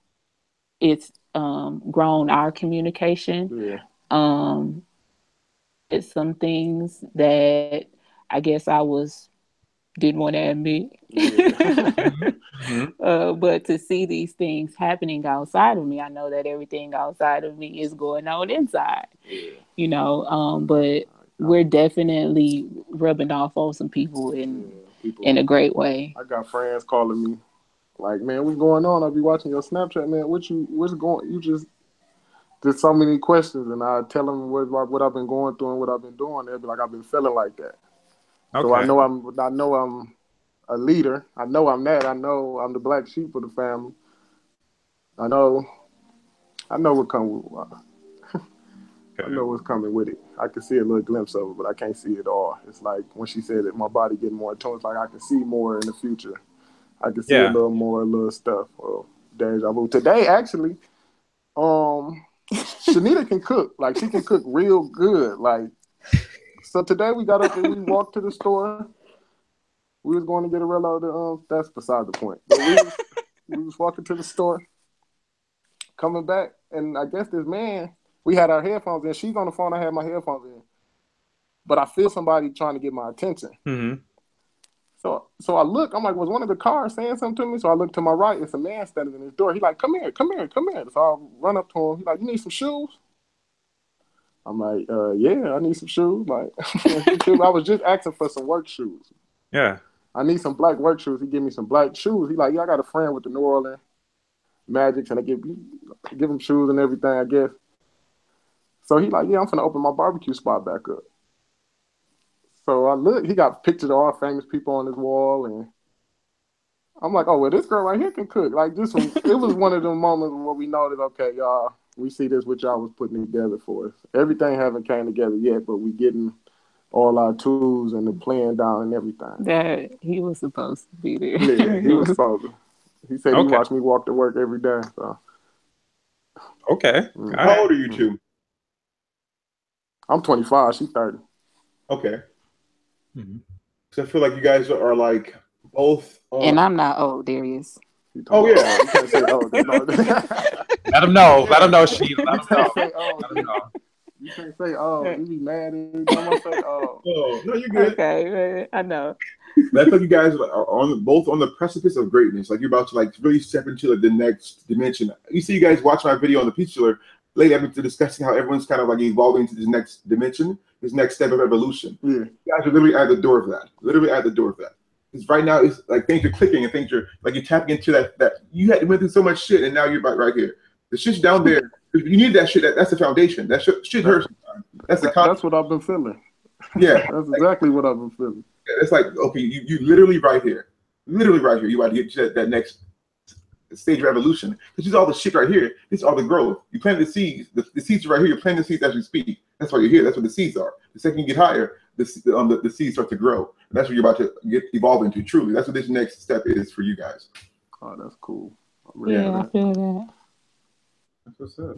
it's grown our communication. Yeah. It's some things that I guess I didn't want to admit. But to see these things happening outside of me, I know that everything outside of me is going on inside. You know, but we're definitely rubbing off on some people in a great way. I got friends calling me like, man, what's going on? I'll be watching your Snapchat, man. What's going? You just did so many questions, and I tell them what I've been going through and what I've been doing. They'll be like, I've been feeling like that. Okay. So I know I'm a leader. I know I'm that. I know I'm the black sheep of the family. I know what comes with I know what's coming with it. I can see a little glimpse of it, but I can't see it all. It's like when she said that my body getting more toned, it's like I can see more in the future. I can see a little more, little stuff. Well, deja vu. Today, actually, Shanita can cook. Like, she can cook real good. Like, so today we got up and we walked to the store. We was going to get a reload. That's beside the point. But we was walking to the store, coming back, and I guess this man, we had our headphones in. She's on the phone. I had my headphones in. But I feel somebody trying to get my attention. Mm-hmm. So I look. I'm like, was one of the cars saying something to me? So I look to my right. It's a man standing in his door. He's like, come here. So I run up to him. He's like, you need some shoes? I'm like, yeah, I need some shoes. Like, I was just asking for some work shoes. Yeah. I need some black work shoes. He give me some black shoes. He like, yeah, I got a friend with the New Orleans Magic, and I give him shoes and everything, I guess. So he like, yeah, I'm finna open my barbecue spot back up. So I look, he got pictures of all famous people on his wall, and I'm like, oh, well, this girl right here can cook. Like, it was one of them moments where we noticed, okay, y'all, we see this what y'all was putting together for us. Everything haven't came together yet, but we getting all our tools and the plan down and everything. That he was supposed to be there. Yeah, he was supposed to. He said he watched me walk to work every day. So. Okay. How old are you two? I'm 25. She's 30. Okay. Mm-hmm. So I feel like you guys are like both. And I'm not old, Darius. Oh yeah. You can't say old. Let him know. Let him know, Shanita. Let him know. You can't say you be mad and you don't say Oh, no, you're good. Okay, I know. I feel like you guys are both on the precipice of greatness. Like you're about to like really step into like the next dimension. You see, you guys watch my video on the Peace Chiller. Lately, I've been discussing how everyone's kind of like evolving to this next dimension, this next step of evolution. Yeah. You guys are literally at the door of that. Literally at the door of that. Because right now, it's like things are clicking and things are like you're tapping into that you went through so much shit and now you're right here. The shit's down there. You need that shit. That's the foundation. That shit hurts. That's what I've been feeling. Yeah. That's exactly what I've been feeling. It's like, okay, you literally right here. Literally right here. You want to get to that next stage of evolution. This is all the shit right here. This is all the growth. You plant the seeds. The seeds are right here. You're planting the seeds as we speak. That's why you're here. That's what the seeds are. The second you get higher, the seeds start to grow. And that's what you're about to evolve into, truly. That's what this next step is for you guys. Oh, that's cool. Yeah, I feel that. That's what's up.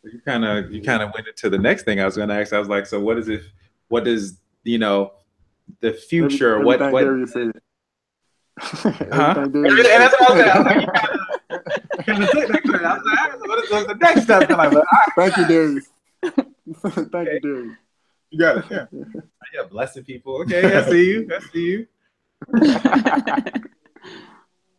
You kind of went into the next thing I was going to ask. I was like, so what does the future? Everything what? Darius said. And that's what I was saying. I kind of took that credit. I was like, what is the next step? Thank you, Darius. Thank you, Darius. You got it. Yeah. Yeah, blessing people. Okay, I see you.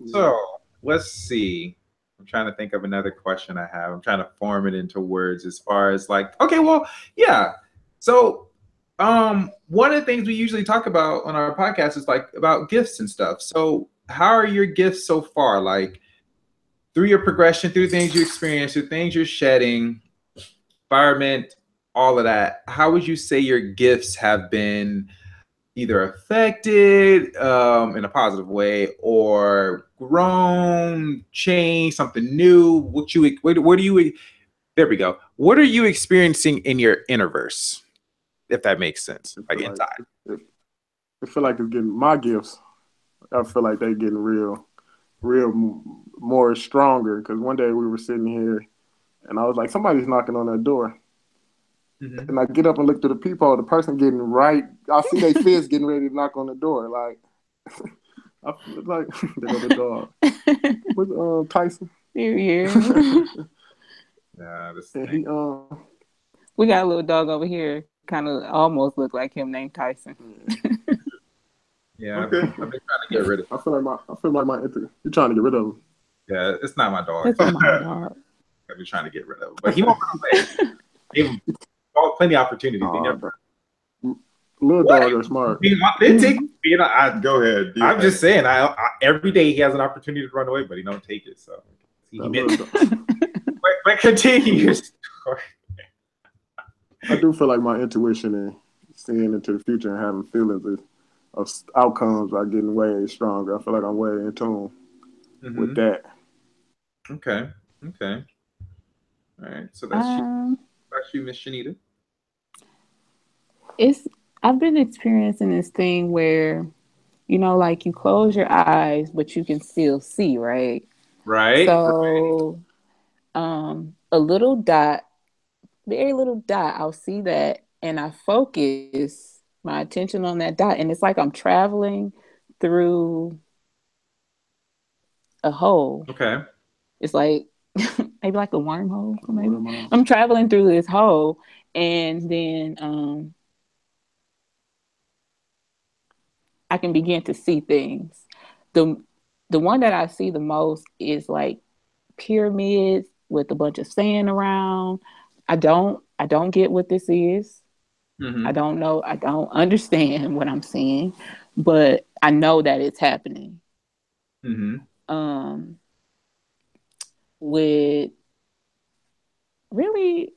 So let's see. I'm trying to think of another question I have. I'm trying to form it into words as far as like, okay, well, yeah. So one of the things we usually talk about on our podcast is like about gifts and stuff. So how are your gifts so far? Like through your progression, through things you experience, through things you're shedding, environment, all of that. How would you say your gifts have been either affected in a positive way or grown, changed, something new? What do you, there we go. What are you experiencing in your innerverse, if that makes sense? Like inside. I feel like it's getting my gifts. I feel like they're getting real more stronger. Because one day we were sitting here, and I was like, somebody's knocking on that door. Mm-hmm. And I get up and look through the peephole. The person getting right, I see their fist getting ready to knock on the door. Like, I feel like there go the dog. What's Tyson? Yeah. Yeah, and he we got a little dog over here, kind of almost look like him, named Tyson. Yeah, okay. I've been trying to get rid of him. I feel like you're trying to get rid of him. Yeah, it's not my dog. It's not my dog. I've been trying to get rid of him, but he won't run away. Give him plenty of opportunities. He never. Little dog are smart. Being authentic. Go ahead. I'm just saying. I every day he has an opportunity to run away, but he don't take it. So but continue your story. I do feel like my intuition and seeing into the future and having feelings of outcomes are getting way stronger. I feel like I'm way in tune with that. Okay. All right. So that's you, Miss Shanita. I've been experiencing this thing where, like you close your eyes, but you can still see, right? Right. So, a little dot, very little dot, I'll see that, and I focus my attention on that dot, and it's like I'm traveling through a hole. Okay. It's like maybe like a wormhole. Maybe I'm traveling through this hole, and then I can begin to see things. The one that I see the most is like pyramids with a bunch of sand around. I don't get what this is. Mm-hmm. I don't know. I don't understand what I'm seeing, but I know that it's happening. Mm-hmm. With really,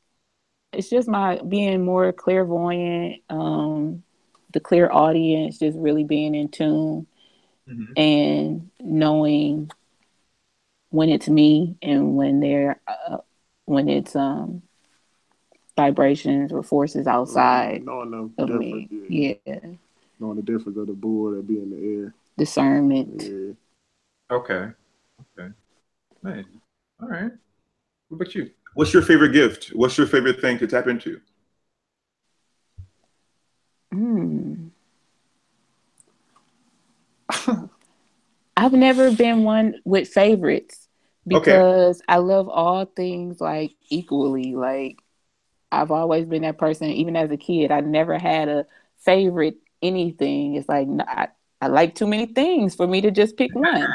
it's just my being more clairvoyant, the clear audience, just really being in tune and knowing when it's me and when it's vibrations or forces outside of me. Yeah. Knowing the difference of the bull that be in the air. Discernment. Yeah. Okay. Nice. All right. What about you? What's your favorite gift? What's your favorite thing to tap into? I've never been one with favorites because I love all things like equally. Like I've always been that person. Even as a kid, I never had a favorite anything. It's like I like too many things for me to just pick one.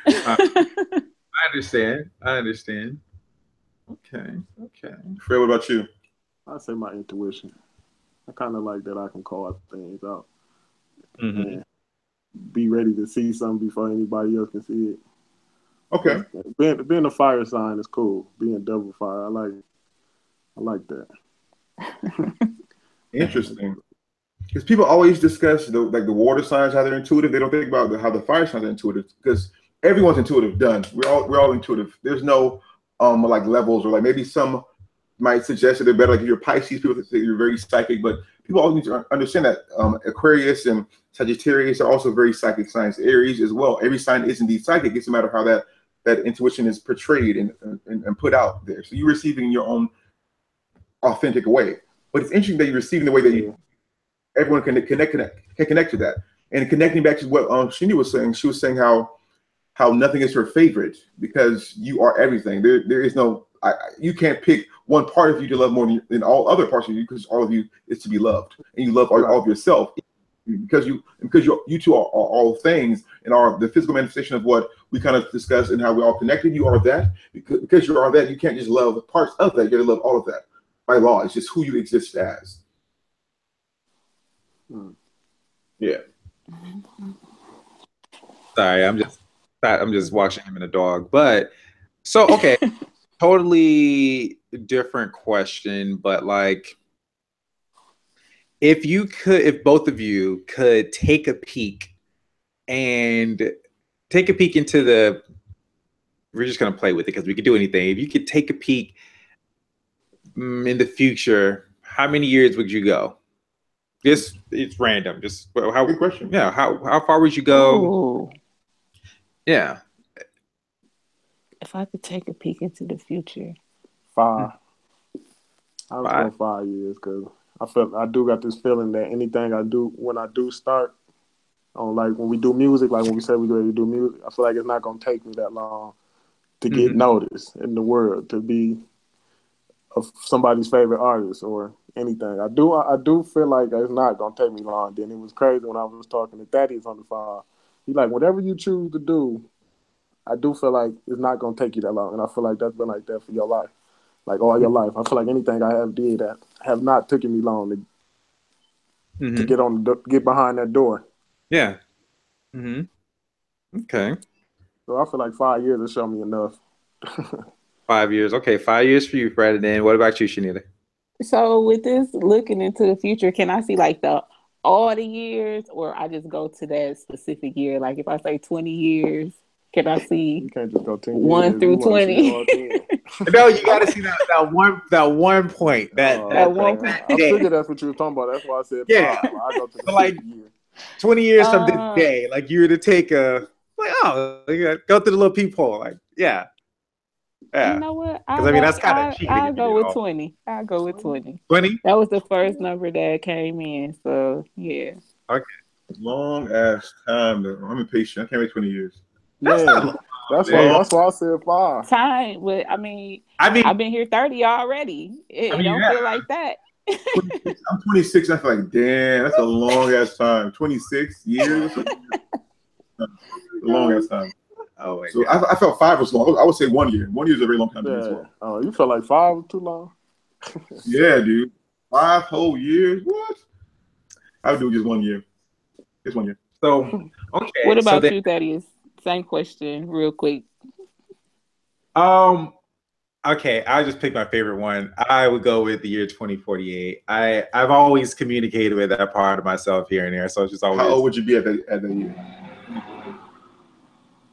I understand. Okay. Fred, what about you? I'd say my intuition. I kind of like that I can call things out. And be ready to see something before anybody else can see it. Okay. Being a fire sign is cool. Being double fire, I like that. Interesting. Because people always discuss the water signs, how they're intuitive. They don't think about how the fire signs are intuitive. Because everyone's intuitive. Done. We're all intuitive. There's no like levels, or like maybe some might suggest that they're better. Like if you're Pisces, people think you're very psychic, but people always need to understand that Aquarius and Sagittarius are also very psychic signs. Aries as well. Every sign is indeed psychic. It's a matter of how that intuition is portrayed and put out there. So you're receiving your own authentic way. But it's interesting that you're receiving the way that everyone can connect to that. And connecting back to what Shanita was saying, she was saying how nothing is her favorite because you are everything. There is no, you can't pick one part of you to love more than all other parts of you, because all of you is to be loved, and you love all of yourself because you two are all things and are the physical manifestation of what we kind of discussed and how we're all connected. You are that because you are that. You can't just love parts of that. You got to love all of that by law. It's just who you exist as. Yeah. Sorry, I'm just watching him and a dog. But so okay, totally different question, but like if both of you could take a peek into we're just gonna play with it because we could do anything. If you could take a peek in the future, how many years would you go? It's random. Just how Good question. Yeah, how far would you go? Ooh. Yeah. If I could take a peek into the future. 5. I was going 5 years because I do got this feeling that anything I do when I do start on, like when we do music, like when we say we're ready to do music, I feel like it's not gonna take me that long to get noticed in the world, to be somebody's favorite artist or anything. I do feel like it's not gonna take me long. Then it was crazy when I was talking to Thaddeaus on the phone. He's like, whatever you choose to do, I do feel like it's not gonna take you that long, and I feel like that's been like that for your life, like all your life. I feel like anything I have did that have not taken me long to get behind that door. Yeah. Okay. So I feel like 5 years will show me enough. 5 years. Okay, 5 years for you, Fred. And then what about you, Shanita? So with this looking into the future, can I see like all the years, or I just go to that specific year? Like if I say 20 years, can I see? You can't just go 10 1 years. through 20. No, you got to see that one point. That one point. I figured that's what you were talking about. That's why I said 5. I go to the like year. 20 years from this day, like you were to take go through the little peephole, like yeah. You know what? Because I mean that's kind of cheating. I'll go with 20. I'll go with 20. 20? That was the first number that came in. So yeah. Okay. Long ass time though. I'm impatient. I can't wait 20 years. That's why I said 5. Time, but I mean I've been here 30 already. It don't feel like that. I'm 26. I feel like, damn, that's a long ass time. 26 years. A long ass time. Oh wait. So I felt 5 was long. I would say 1 year. 1 year is a very long time as well. Oh, you felt like 5 was too long? Yeah, dude. 5 whole years? What? I would do just 1 year. Just 1 year. So okay. What about you, Thaddeus? Same question, real quick. Okay, I'll just pick my favorite one. I would go with the year 2048. I've always communicated with that part of myself here and there, so it's just always. How old would you be at that year?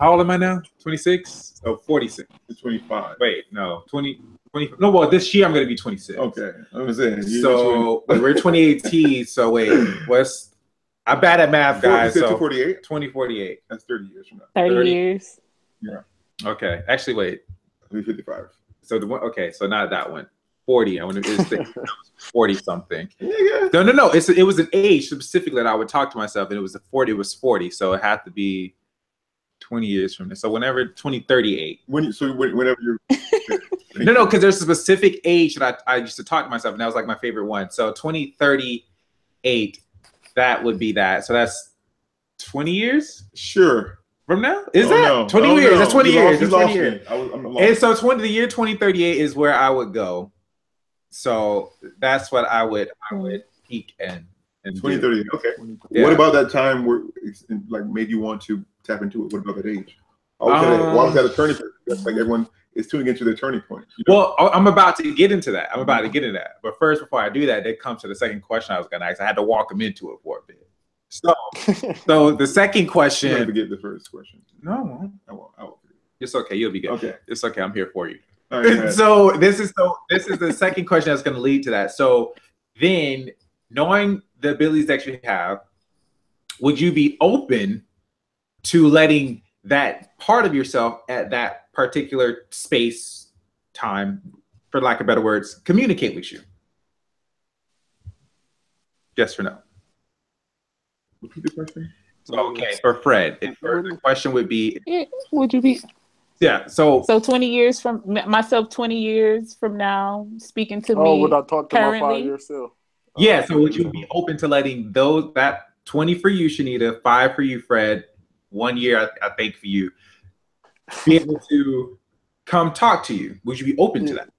How old am I now? 26? Oh, 46. 25. Wait, no, 20. No, well, this year I'm going to be 26. Okay, I was saying. So we're 2018. So wait, I'm bad at math, guys. So 2048. That's 30 years from now. 30 years. Yeah. Okay. Actually, wait. 55. So okay. So not that one. 40. I want to 40 something. Yeah. No. It was an age specifically that I would talk to myself, and it was 40. It was 40. So it had to be 20 years from now. So whenever 2038. Whenever you're. No, because there's a specific age that I used to talk to myself, and that was like my favorite one. So 2038, that would be that. So that's 20 years? Sure. From now? Is that 20 years? That's 20 years. That's 20 years. I'm and so the year 2038 is where I would go. So that's what I would peak in 2038. Okay. Yeah. What about that time where it's like made you want to tap into it? What about that age? Why was that a turning point? That's like everyone is tuning into their turning point. You know? Well, I'm about to get into that. But first, before I do that, it comes to the second question I was going to ask. I had to walk them into it for a bit. So the second question. Don't forget the first question. No, I won't. It's okay. You'll be good. Okay. It's okay. I'm here for you. All right, So this is the second question that's going to lead to that. So then, knowing the abilities that you have, would you be open to letting that part of yourself at that particular space, time, for lack of better words, communicate with you? Yes or no? Repeat the question. So, okay, for Fred, the question would be, would you be? Yeah. So 20 years from myself, 20 years from now, speaking to me. Oh, would I talk to currently? my 5 year self? Yeah. So would you be open to letting that 20 for you, Shanita, 5 for you, Fred, 1 year, I think, for you, be able to come talk to you? Would you be open to that?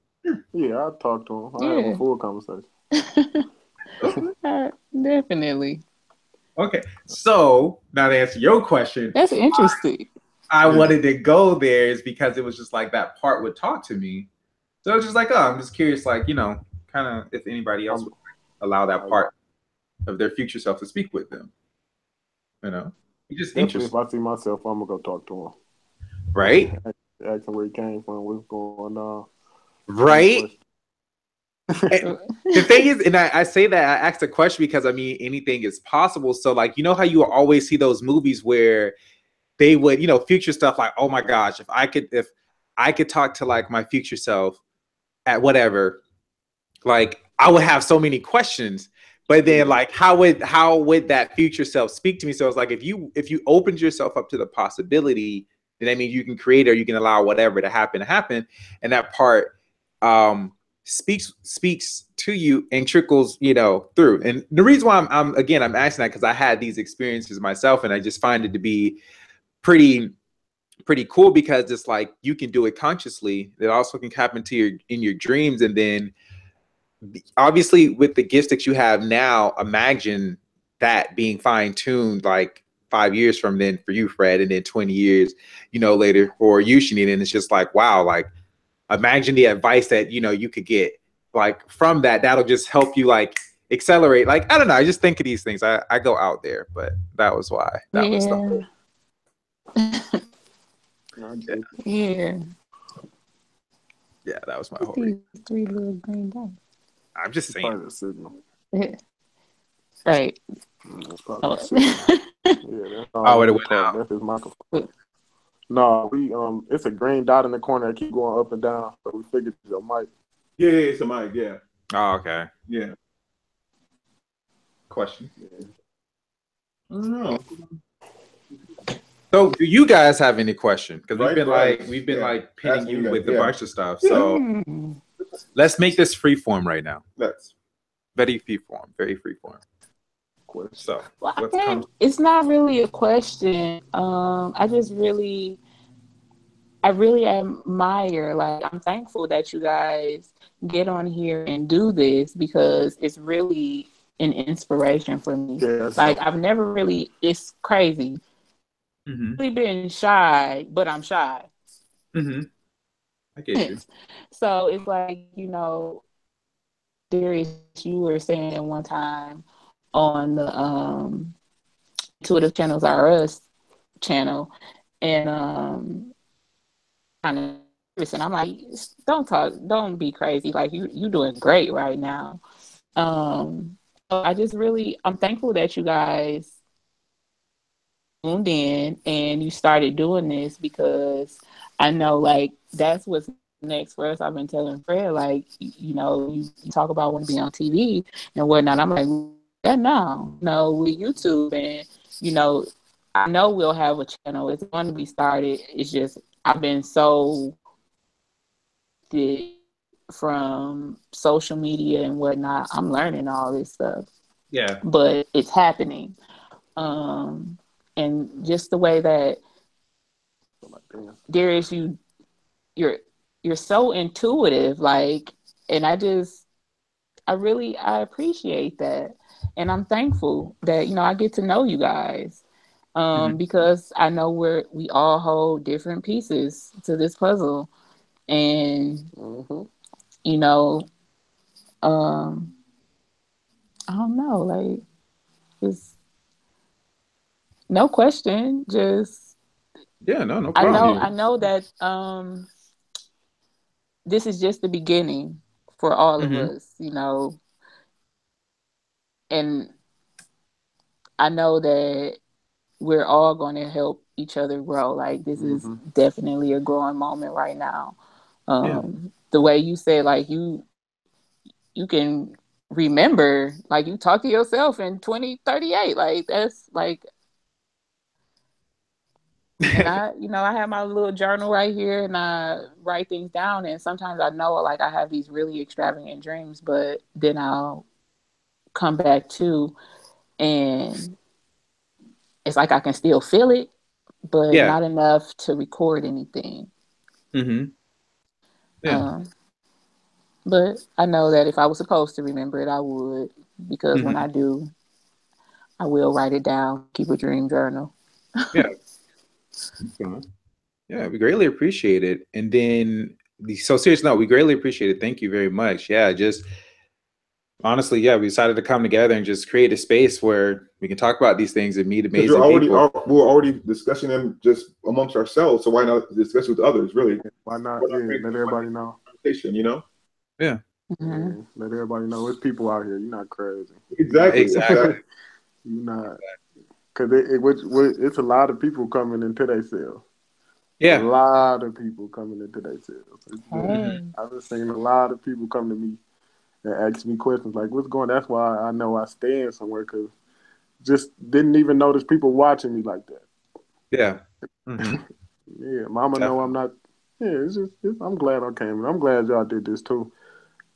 Yeah, I'd talk to him. I'd have a full conversation. Definitely. Okay. So now to answer your question. That's interesting. I wanted to go there is because it was just like that part would talk to me. So it was just like, I'm just curious, like, kind of if anybody else would allow that part. of their future self to speak with them. You know, it's just Definitely, interesting, if I see myself, I'm gonna go talk to him. right? Ask him where he came from, what's going on. Right. The thing is, and I say that I asked a question because I mean anything is possible. So like, you know how you always see those movies where they would, you know, future stuff like, oh my gosh, if I could talk to like my future self at whatever, like I would have so many questions. But then like how would that future self speak to me? So it's like if you opened yourself up to the possibility, then that means you can create or you can allow whatever to happen. And that part speaks to you and trickles, you know, through. And the reason why I'm asking that because I had these experiences myself and I just find it to be pretty cool because it's like you can do it consciously. It also can happen to in your dreams, and then obviously with the gifts that you have now, imagine that being fine-tuned like 5 years from then for you, Fred, and then 20 years, you know, later for you, Shanita. And it's just like, wow, like imagine the advice that, you know, you could get like from that. That'll just help you like accelerate. Like, I don't know. I just think of these things. I go out there, but that was why. That was the whole. Yeah. Yeah, that was my whole. These 3 little green dots. I'm just saying. Right. Oh, it went out. That's his microphone. No, it's a green dot in the corner that keep going up and down. So we figured it's a mic. Yeah, it's a mic. Yeah. Oh, okay. Yeah. Question. Yeah. I don't know. So, do you guys have any questions? Because we've been like pinning Asking you with a bunch of stuff. Yeah. So let's make this free form right now. Let's. Very free form. Very free form. So it's not really a question. I really admire, like, I'm thankful that you guys get on here and do this because it's really an inspiration for me. Like, I've never really, it's crazy. Really been shy, but I'm shy. I get you. So it's like, you know, Darius, you were saying at one time on the Intuitive Channels R Us channel, and kind of, listen, I'm like, don't be crazy. Like you doing great right now. So I'm thankful that you guys tuned in and you started doing this because I know like that's what's next for us. I've been telling Fred, like, you know, you talk about wanting to be on TV and whatnot. I'm like, yeah, no, with YouTube, and you know, I know we'll have a channel. It's going to be started. It's just I've been so from social media and whatnot. I'm learning all this stuff. Yeah, but it's happening. And just the way that Darius, you're so intuitive, like, and I appreciate that, and I'm thankful that, you know, I get to know you guys, because I know we all hold different pieces to this puzzle, and you know, I don't know, like, it's no question, just no problem. I know that this is just the beginning for all of us, you know, and I know that we're all going to help each other grow. Like, this is definitely a growing moment right now. The way you said, like, you can remember, like, you talk to yourself in 2038, like, that's like, and I have my little journal right here and I write things down, and sometimes I know, like, I have these really extravagant dreams, but then I'll come back to, and it's like I can still feel it, but not enough to record anything. But I know that if I was supposed to remember it, I would, because when I do, I will write it down, keep a dream journal. Yeah, we greatly appreciate it. And then, so seriously, no, we greatly appreciate it. Thank you very much. Yeah, just honestly, yeah, we decided to come together and just create a space where we can talk about these things and meet amazing people. We're already discussing them just amongst ourselves, so why not discuss it with others? Really, why not? Yeah, let everybody know. You know. Yeah. Yeah, let everybody know it's people out here. You're not crazy. Exactly. You're not, because it's a lot of people coming into themselves. Yeah. A lot of people coming into themselves. I've just seen a lot of people come to me and ask me questions like, "What's going on?" That's why I know I stand somewhere, because just didn't even notice people watching me like that. Yeah. Mm-hmm. Yeah, mama know I'm not. Yeah, I'm glad I came. I'm glad y'all did this too.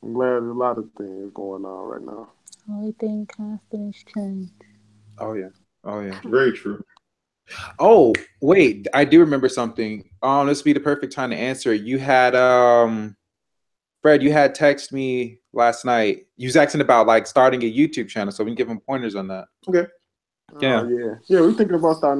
I'm glad there's a lot of things going on right now. Only thing constant is change. Oh yeah. Oh yeah. Very true. Oh wait, I do remember something. This would be the perfect time to answer. You had Fred, you had texted me last night. You was asking about like starting a YouTube channel, so we can give him pointers on that. Okay. Yeah. Yeah. We're thinking about not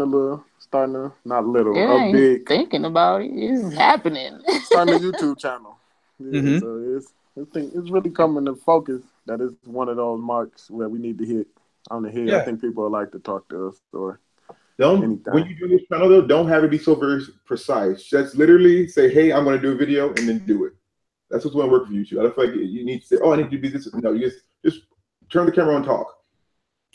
little, a big. Thinking about it, it's happening. Starting a YouTube channel. Yeah, so it's really coming to focus. That is one of those marks where we need to hit on the head. Yeah. I think people would like to talk to us or anything. When you do this channel though, don't have it be so very precise. Just literally say, "Hey, I'm going to do a video," and then do it. That's what's going to work for you too. I don't feel like you need to say, "Oh, I need to do this." No, you just turn the camera on and talk.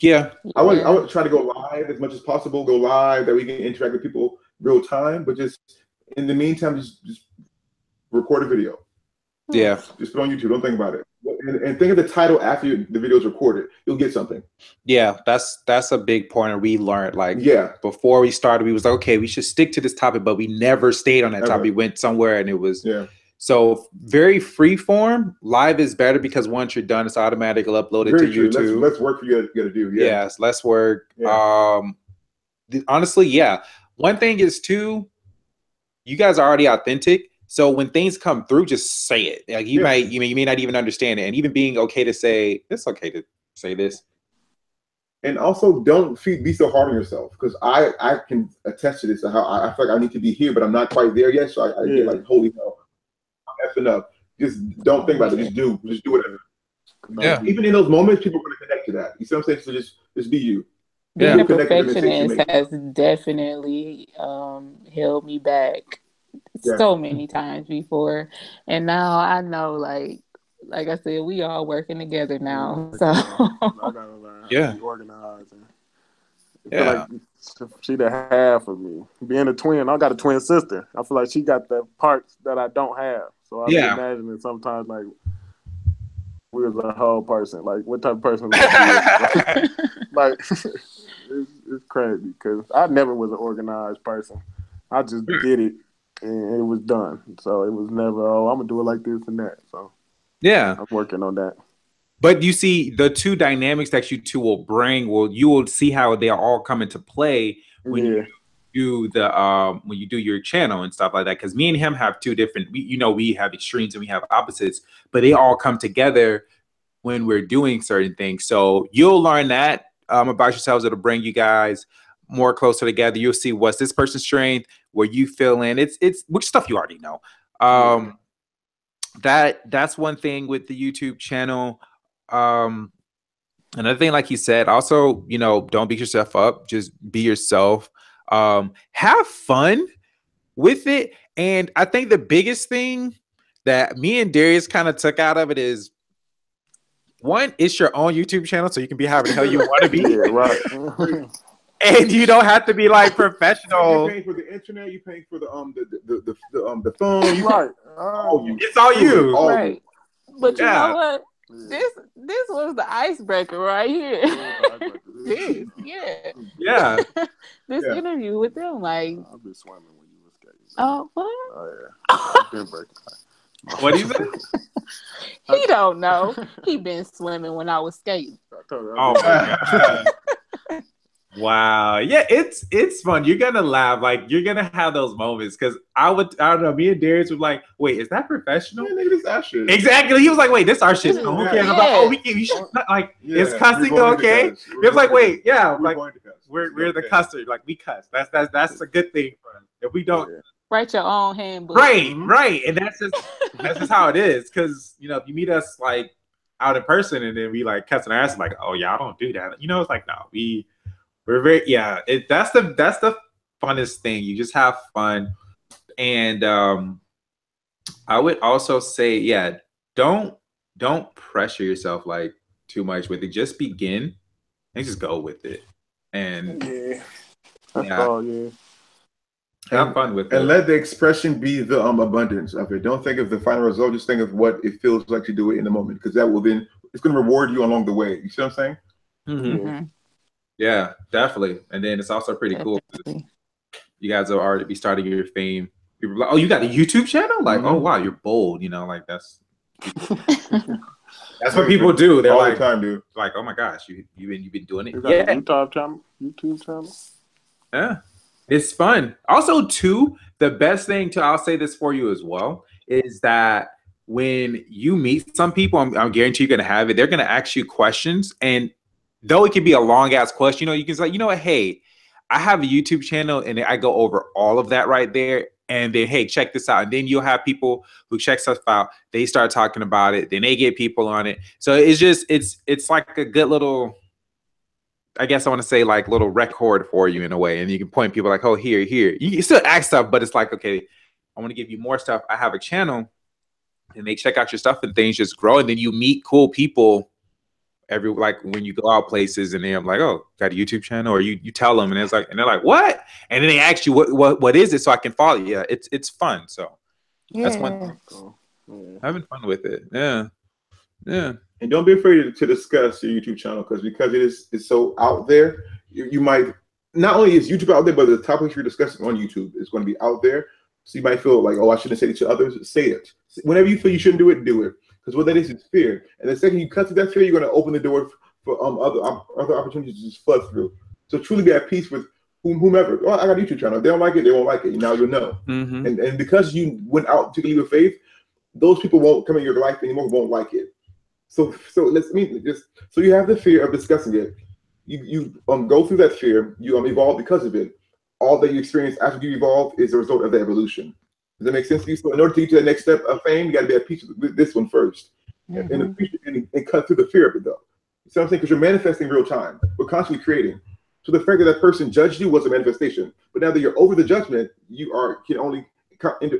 Yeah. I would try to go live as much as possible. Go live that we can interact with people real time. But just in the meantime, just record a video. Yeah. Just put it on YouTube. Don't think about it. And think of the title after the video is recorded. You'll get something. Yeah, that's a big point. We learned before we started, we was like, okay, we should stick to this topic, but we never stayed on that topic. We went somewhere and it was so very free form. Live is better because once you're done, it's automatically uploaded to YouTube. Less work for you to do. Yeah, it's less work. Yeah. Honestly, yeah. One thing is too, you guys are already authentic. So when things come through, just say it. Like you may not even understand it, and even being okay to say it's okay to say this. And also, don't be so hard on yourself, because I can attest to this. How I feel like I need to be here, but I'm not quite there yet. So I get like, holy hell, I'm effing up. Just don't think about it. Just do whatever. Yeah. Even in those moments, people are going to connect to that. You see what I'm saying? So just be you. Being a perfectionist has definitely held me back so many times before, and now I know, like I said, we all working together now. So I gotta learn how to be organized. I feel like she the half of me. Being a twin, I got a twin sister. I feel like she got the parts that I don't have. So I be imagining sometimes like we was a whole person. Like what type of person? Like it's crazy because I never was an organized person. I just did it. And it was done. So it was never, I'm going to do it like this and that. So yeah, I'm working on that. But you see, the two dynamics that you two will bring, you will see how they all come into play when you do your channel and stuff like that. Because me and him have two different, we have extremes and we have opposites, but they all come together when we're doing certain things. So you'll learn that about yourselves. It'll bring you guys more closer together. You'll see what's this person's strength, where you fill in. It's which stuff you already know. That's one thing with the YouTube channel. Another thing, like he said, also, don't beat yourself up. Just be yourself. Have fun with it. And I think the biggest thing that me and Darius kind of took out of it is, one, it's your own YouTube channel, so you can be however the hell you want to be. Yeah, right. And you don't have to be like professional. You're paying for the internet. You're paying for the phone. Right. It's all you. Right. But you know what? This was the icebreaker right here. This interview with them, like, I've been swimming when you were skating. Oh, what? Oh yeah. I've been breaking. What do you say? He don't know. He been swimming when I was skating. Oh my god. Wow. Yeah, it's fun. You're gonna laugh. Like, you're gonna have those moments, because I don't know, me and Darius were like, wait, is that professional? Yeah, nigga, this our shit. Exactly. He was like, wait, this our shit. Okay. And I'm like, oh, we should not, like, is cussing okay? It was like, wait, like, we're the cussers. Like, we cuss. That's a good thing for us. If we don't write your own handbook. Right. And that's just how it is. Because, if you meet us, like, out in person, and then we like cussing our ass like, oh yeah, I don't do that. You know, it's like no, we're very that's the funnest thing. You just have fun, and I would also say don't pressure yourself like too much with it. Just begin and just go with it, and that's all. Have fun with it. And let the expression be the abundance of it. Don't think of the final result. Just think of what it feels like to do it in the moment, because that will then, it's going to reward you along the way. You see what I'm saying? Mm-hmm. Yeah, definitely. And then it's also pretty cool. You guys will already be starting your fame. People are like, oh, you got a YouTube channel? Like, oh, wow, you're bold. You know, like that's what people do. They're all like, the time, dude. Like, oh my gosh, you've been doing it. You got a YouTube channel. Yeah. It's fun. Also, too, the best thing I'll say this for you as well, is that when you meet some people, I'm guarantee you're going to have it. They're going to ask you questions. And though it could be a long ass question, you can say, you know what, hey, I have a YouTube channel and I go over all of that right there. And then, hey, check this out. And then you'll have people who check stuff out. They start talking about it. Then they get people on it. So it's just, it's like a good little, I guess I want to say like little record for you in a way. And you can point people like, oh, here. You can still ask stuff, but it's like, okay, I want to give you more stuff. I have a channel, and they check out your stuff and things just grow. And then you meet cool people like when you go out places, and they're like, oh, got a YouTube channel, or you tell them, and it's like, and they're like, what? And then they ask you what is it, so I can follow you. Yeah, it's fun. So that's one thing. Having fun with it. Yeah. And don't be afraid to discuss your YouTube channel, because it's so out there. You might, not only is YouTube out there, but the topics you're discussing on YouTube is going to be out there. So you might feel like, oh, I shouldn't say it to others. Say it. Whenever you feel you shouldn't do it, do it. Because what that is fear. And the second you cut through that fear, you're going to open the door for other opportunities to just flood through. So truly be at peace with whomever. Oh, I got a YouTube channel. If they don't like it, they won't like it. Now you'll know. Mm-hmm. And because you went out to leave with faith, those people won't come in your life anymore, won't like it. So you have the fear of discussing it. You go through that fear. You evolve because of it. All that you experience after you evolve is a result of the evolution. Does that make sense to you? So in order to get to the next step of fame, you got to be at peace with this one first, and cut through the fear of it, though. You see what I'm saying? Because you're manifesting real time. We're constantly creating. So the fact that person judged you was a manifestation. But now that you're over the judgment, you can only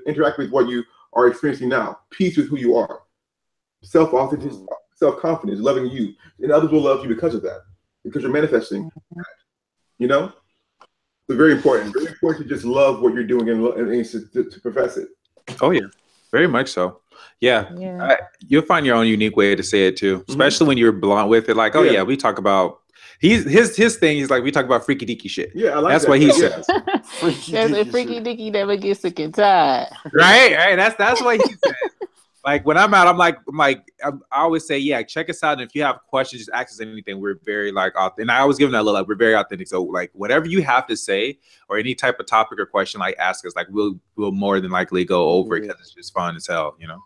interact with what you are experiencing now. Peace with who you are. Self-authenticity, self-confidence, loving you, and others will love you because of that, because you're manifesting. You know. It's very important. Very important to just love what you're doing and to profess it. Oh yeah, very much so. Yeah. You'll find your own unique way to say it too, especially when you're blunt with it. Like, oh yeah, we talk about his thing is like we talk about freaky deaky shit. Yeah, I like that's that. what he says. Freaky deaky never gets sick and tired. Right. That's what he says. Like when I'm out, I always say, yeah, check us out. And if you have questions, just ask us anything. We're very like authentic. And I always give them that little, like, we're very authentic. So like whatever you have to say or any type of topic or question, like ask us, like we'll more than likely go over it because it's just fun as hell, you know.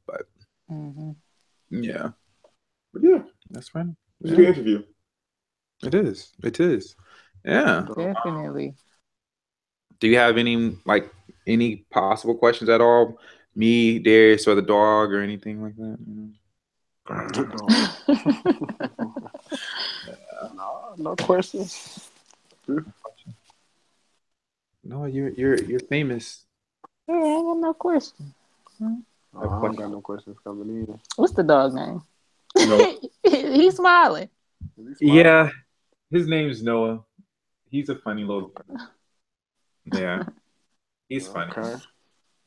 But yeah. But yeah, that's fun. It's a good interview. It is. Yeah. Definitely. Do you have any possible questions at all? Me, Darius, or the dog, or anything like that? No questions. No, you're famous. Yeah, I ain't got no questions. I don't got no questions coming in. What's the dog name? No. He's smiling. Yeah, his name's Noah. He's a funny little. Yeah, he's funny. Okay.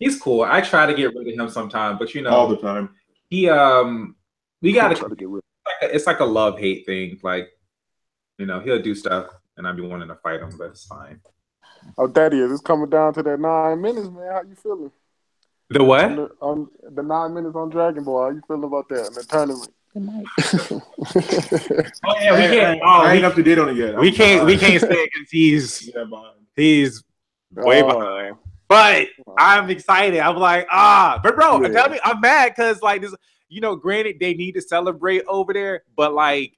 He's cool. I try to get rid of him sometimes, but all the time. We gotta try to get rid. It's like a love-hate thing. Like, he'll do stuff, and I'd be wanting to fight him, but it's fine. Oh, Thaddeaus, it's coming down to that 9 minutes, man. How you feeling? The what? On the 9 minutes on Dragon Ball. How you feeling about that in the tournament? Oh yeah, we can't. I ain't up to date on it yet. We can't say it because he's way behind. But I'm excited. I'm like, but bro, tell me, I'm mad because like this, granted they need to celebrate over there, but like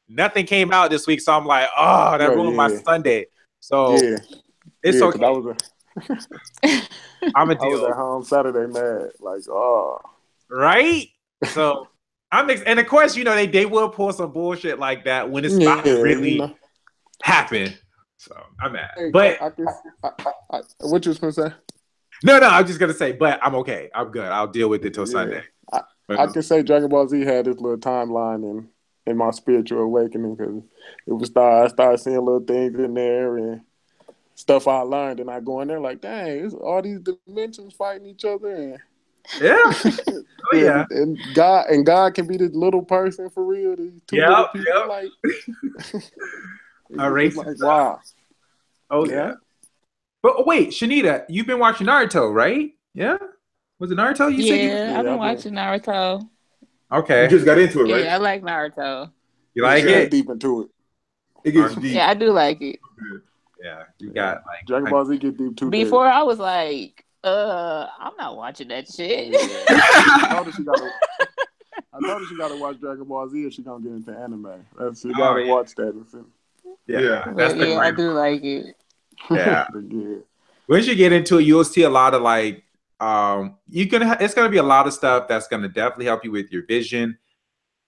nothing came out this week, so I'm like, that ruined my Sunday. So it's okay. I'm a deal. I was at home Saturday, mad, like, right. So I'm mixed. And of course, they will pull some bullshit like that when it's about to really happen. So I'm mad. Hey, but what you was gonna say? No, I'm just gonna say, but I'm okay. I'm good. I'll deal with it till Sunday. I can say Dragon Ball Z had this little timeline in my spiritual awakening because I started seeing little things in there and stuff I learned, and I go in there like, dang, it's all these dimensions fighting each other, and yeah. and God can be this little person for real. These two little people, like, it's like, wow. Oh yeah. But wait, Shanita, you've been watching Naruto, right? Yeah. Was it Naruto? You said I've been watching Naruto. Okay. You just got into it, right? Yeah, I like Naruto. You like it? Deep into it. It gets deep. Yeah, I do like it. Yeah, you got like Dragon Ball Z get deep too. Before I was like, I'm not watching that shit. Yeah. I told her she gotta watch Dragon Ball Z if she gonna get into anime. She gotta watch that. Yeah, I do like it. Yeah. Once you get into it, you'll see a lot of like it's gonna be a lot of stuff that's gonna definitely help you with your vision,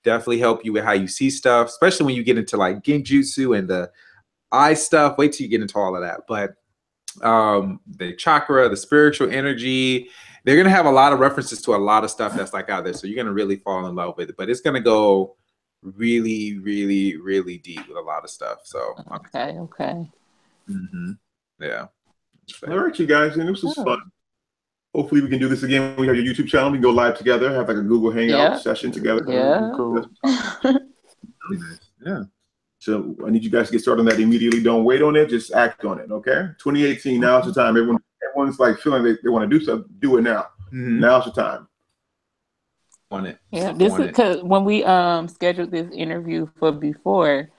definitely help you with how you see stuff, especially when you get into like genjutsu and the eye stuff. Wait till you get into all of that. But the chakra, the spiritual energy, they're gonna have a lot of references to a lot of stuff that's like out there. So you're gonna really fall in love with it. But it's gonna go really, really, really deep with a lot of stuff. So okay. Mm-hmm. Yeah. All right, you guys, and this was fun. Hopefully, we can do this again. We have your YouTube channel. We can go live together, have like a Google Hangout session together. Yeah, cool. Really nice. Yeah. So I need you guys to get started on that immediately. Don't wait on it. Just act on it. Okay. 2018. Now's the time. Everyone's like feeling they want to do something. Do it now. Mm-hmm. Now's the time. On it. Yeah. This is because when we scheduled this interview for before,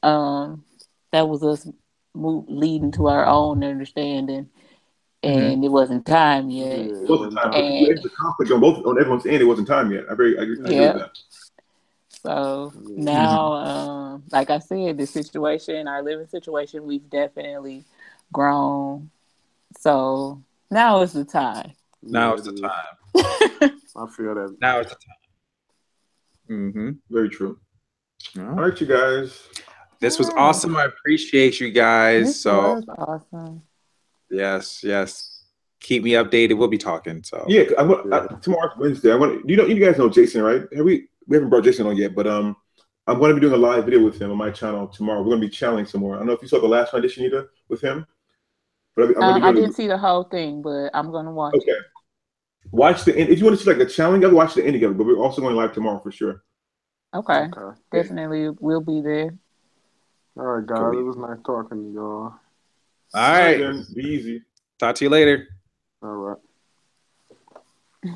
that was us leading to our own understanding. And it wasn't time yet. It wasn't time. There's a conflict on everyone's end. It wasn't time yet. I agree with that. So now, like I said, our living situation, we've definitely grown. So now is the time. Now is the time. I feel that. Now is the time. Mm-hmm. Very true. All right, you guys. This was awesome. I appreciate you guys. This was awesome. Yes. Keep me updated. We'll be talking. So tomorrow's Wednesday. You guys know Jason, right? We haven't brought Jason on yet, but I'm going to be doing a live video with him on my channel tomorrow. We're going to be channeling some more. I don't know if you saw the last one, Shanita, with him. But I didn't see the whole thing, but I'm going to watch it. Watch the end. If you want to see like the challenge, I'll watch the end together. But we're also going live tomorrow for sure. Okay. Definitely, we'll be there. All right, guys. It was nice talking to y'all. All right. Then. Be easy. Talk to you later. All right.